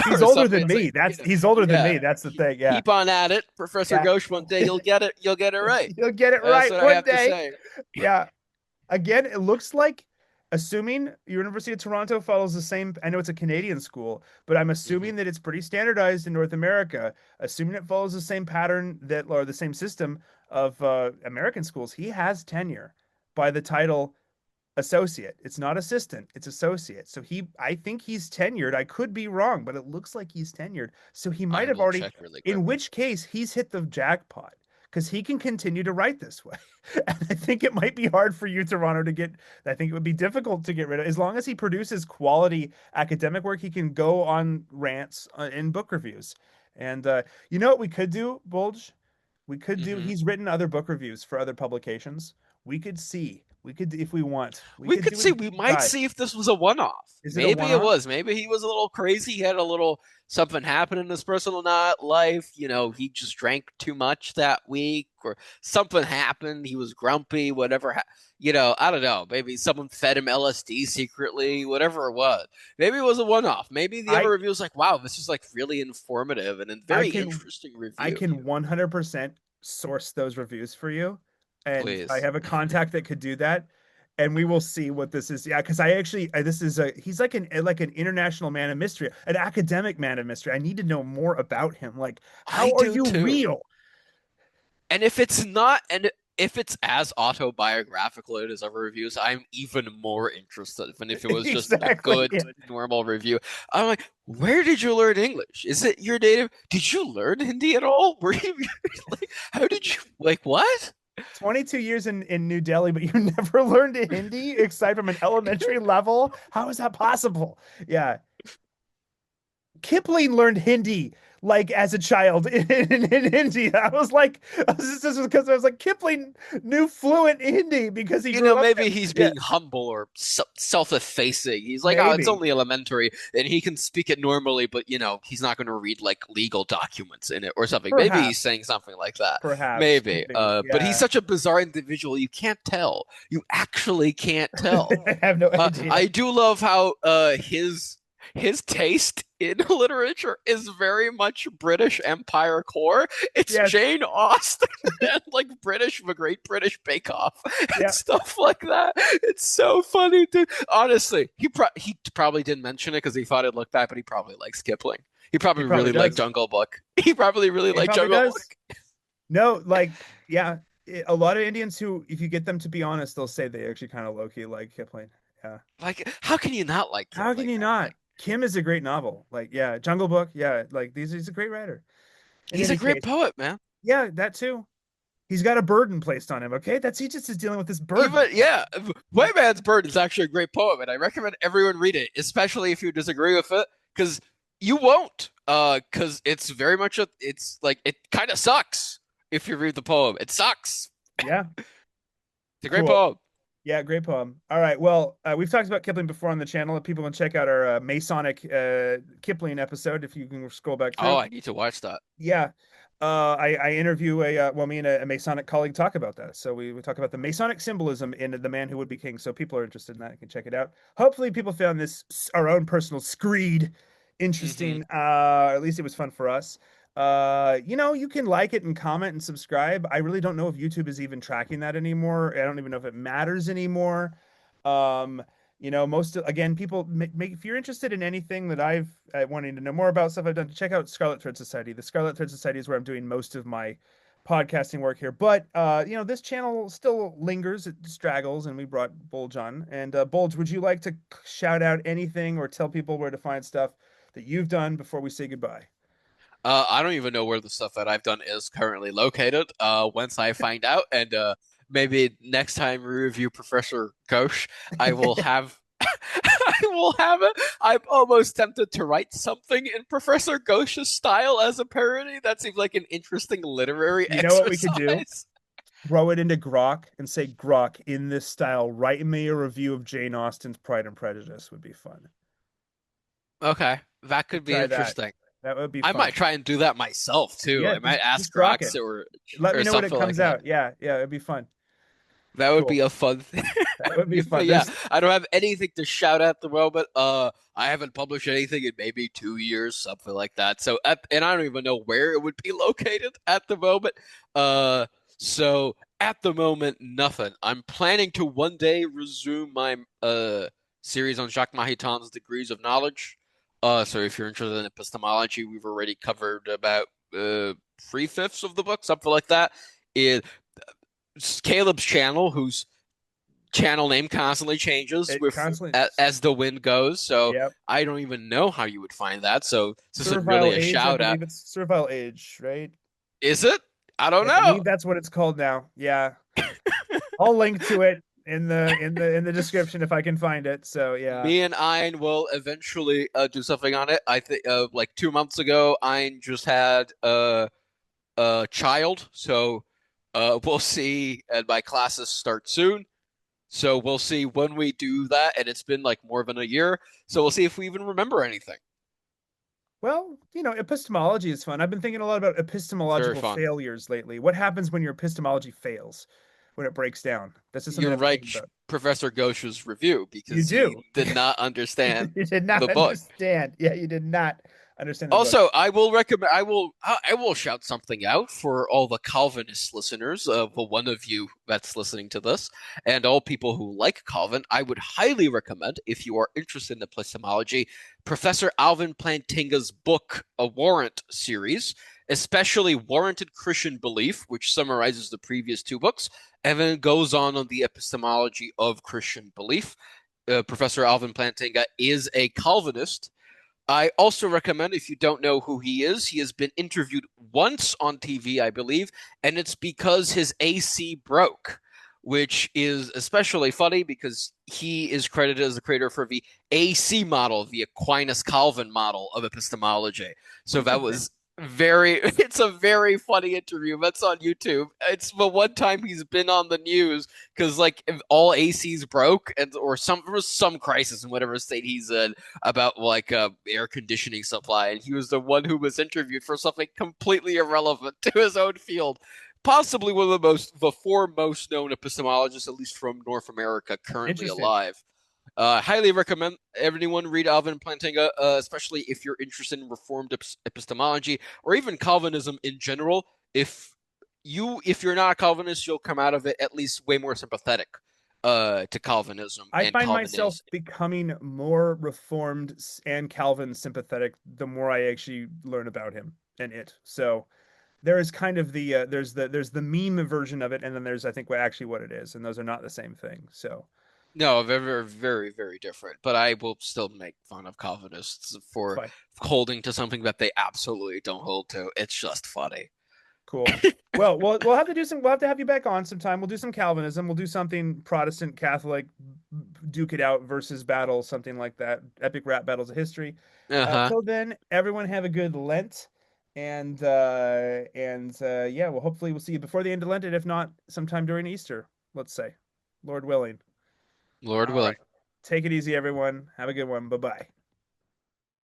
He's or older something. than It's me. like, He's older than yeah, me. That's the thing. Yeah. keep on at it, Professor Yeah. Ghosh. One day you'll get it. You'll get it right. You'll get it That's right what I one have to day. say. Yeah. Again, it looks like, assuming University of Toronto follows the same, I know it's a Canadian school, but I'm Hmm. assuming that it's pretty standardized in North America. Assuming it follows the same pattern or the same system of American schools, he has tenure by the title associate. It's not assistant, it's associate. So I think he's tenured. I could be wrong, but it looks like he's tenured. So he might I have will already, check really in quickly. which case he's hit the jackpot because he can continue to write this way. And I think it might be hard for you, Toronto, I think it would be difficult to get rid of. As long as he produces quality academic work, he can go on rants in book reviews. And you know what we could do, Bulge? Hmm. He's written other book reviews for other publications. If we want, we We could could do a see. We deep might dive. see if this was a one-off. Is it a Maybe one it off? was. Maybe he was a little crazy. He had a little something happen in his personal not life. He just drank too much that week, or something happened. He was grumpy. Whatever. I don't know. Maybe someone fed him LSD secretly. Whatever it was. Maybe it was a one-off. Maybe the other I review was like, "Wow, this is like really informative and a I very can interesting I review." can 100% source those reviews for you. And I Please. have a contact that could do that. and we will see what this is. Yeah, because I actually this is a he's like an international man of mystery, an academic man of mystery. I need to know more about him. Like, I how are do you too. real? And if it's not, and if it's as autobiographical as other reviews, I'm even more interested than if it was just a Exactly. good, Yeah. normal review. I'm like, where did you learn English? Is it your native? Did you learn Hindi at all? Were you like, how did you, like, what? 22 years in New Delhi, but you never learned Hindi aside from an elementary level? How is that possible? Yeah. Kipling learned Hindi like as a child in India. This is because I was like, Kipling knew fluent Hindi because he You grew know, up maybe there. he's Yeah, being humble or self-effacing. He's like, oh, it's maybe. only elementary, and he can speak it normally, but he's not going to read like legal documents in it or something. Maybe he's Perhaps. saying something like that. Perhaps. Could Maybe. be. But he's Yeah. such a bizarre individual. You can't tell. You actually can't tell. I have no idea. I do love how his taste in literature is very much British Empire core. It's Yes. Jane Austen and like the Great British Bake Off and Yeah. stuff like that. It's so funny, dude. Honestly, he probably didn't mention it because he thought it looked bad, but he probably likes Kipling. He He probably probably really liked does. Jungle Book. He probably really He liked probably Jungle does. Book. No, like, yeah. A lot of Indians who, if you get them to be honest, they'll say they actually kind of low key like Kipling. Yeah. Like, how can you not like How can Kipling, you man? not? Like, Kim is a great novel. Like, yeah, Jungle Book. Yeah, like he's a great writer. In he's a any great case, poet, man. yeah, that too. He's got a burden placed on him. Okay, that's he just is dealing with this burden. Even yeah, White Man's Bird is actually a great poem, and I recommend everyone read it, especially if you disagree with it, because you won't. Because it's very much it's like it kind of sucks if you read the poem. It sucks. Yeah, It's a great cool. poem. Yeah, great poem. All right. Well, we've talked about Kipling before on the channel. People can check out our Masonic Kipling episode if you can scroll back Oh, through. I need to watch that. Yeah. I interview well, me and a Masonic colleague talk about that. So we talk about the Masonic symbolism in The Man Who Would Be King. So people are interested in that. You can check it out. Hopefully people found this, our own personal screed, Hmm. interesting. At least it was fun for us. You can like it and comment and subscribe. I really don't know if YouTube is even tracking that anymore. I don't even know if it matters anymore. Um, most again, people make if you're interested in anything that I've wanting to know more about stuff I've done, check out Scarlet Thread Society. The Scarlet Thread Society is where I'm doing most of my podcasting work here. But this channel still lingers, it straggles, and we brought Bulge on. And Bulge, would you like to shout out anything or tell people where to find stuff that you've done before we say goodbye? I don't even know where the stuff that I've done is currently located. Once I find out, and maybe next time we review Professor Ghosh, I will have. I will have it. I'm almost tempted to write something in Professor Ghosh's style as a parody. That seems like an interesting literary You know what we could do? exercise. Throw it into Grok and say, Grok, in this style, write me a review of Jane Austen's Pride and Prejudice would be fun. Okay, that could be Try that. interesting. That would be I fun. might try and do that myself too. Yeah, I might ask just grok Rox it. or Let me or know when it something like comes that. out. Yeah, yeah, it'd be fun. That would Cool. be a fun thing. That would be But fun. yeah, There's I don't have anything to shout at the moment. I haven't published anything in maybe 2 years, something like that. And I don't even know where it would be located at the moment. Uh, so at the moment, nothing. I'm planning to one day resume my series on Jacques Maritain Degrees of Knowledge. So if you're interested in epistemology, we've already covered about 3/5 of the book, something like that. It Caleb's channel, whose channel name constantly changes it with constantly. as the wind goes. So Yep. I don't even know how you would find that. So this isn't Servile really a age. I shout out. believe it's servile age, right? Is it? I don't I know. believe that's what it's called now. Yeah. I'll link to it in the description if I can find it. So yeah. Me and Ein will eventually do something on it. I think like 2 months ago, Ein just had a child, so we'll see. And my classes start soon, so we'll see when we do that. And it's been like more than a year, so we'll see if we even remember anything. Well, epistemology is fun. I've been thinking a lot about It's very epistemological fun. failures lately. What happens when your epistemology fails, when it breaks down? That's just something You're I've been right, thinking about. Professor Ghosh's review You because he do. did not understand You did not the book. understand. Yeah, you did not. I understand the book. Also, I will recommend. I will shout something out for all the Calvinist listeners. For one of you that's listening to this, and all people who like Calvin, I would highly recommend, if you are interested in epistemology, Professor Alvin Plantinga's book, A Warrant series, especially Warranted Christian Belief, which summarizes the previous two books, and then goes on the epistemology of Christian belief. Professor Alvin Plantinga is a Calvinist. I also recommend, if you don't know who he has been interviewed once on TV, I believe, and it's because his AC broke, which is especially funny because he is credited as the creator for the AC model, the Aquinas-Calvin model of epistemology. So that Interesting. was it's a very funny interview. That's on YouTube. It's the one time he's been on the news because like if all ACs broke and or there was some crisis in whatever state he's in about like air conditioning supply, and he was the one who was interviewed for something completely irrelevant to his own field. Possibly one of the four most known epistemologists, at least from North America, currently Interesting. alive. Highly recommend everyone read Alvin Plantinga, especially if you're interested in Reformed epistemology or even Calvinism in general. If you're not a Calvinist, you'll come out of it at least way more sympathetic to Calvinism I and find myself Calvinism. becoming more reformed and Calvin sympathetic the more I actually learn about him and it. So there is kind of there's the meme version of it, and then there's I think what it is, and those are not the same thing. So No, very, very, very different. But I will still make fun of Calvinists it's for fine. holding to something that they absolutely don't hold to. It's just funny. Cool. Well, we'll have to do some. We'll have to have you back on sometime. We'll do some Calvinism. We'll do something Protestant Catholic, duke it out versus battle, something like that. Epic rap battles of history. Uh-huh. Till then, everyone have a good Lent, yeah, well, hopefully we'll see you before the end of Lent, and if not, sometime during Easter. Let's say, Lord willing. Lord All willing. right. Take it easy, everyone. Have a good one. Bye bye.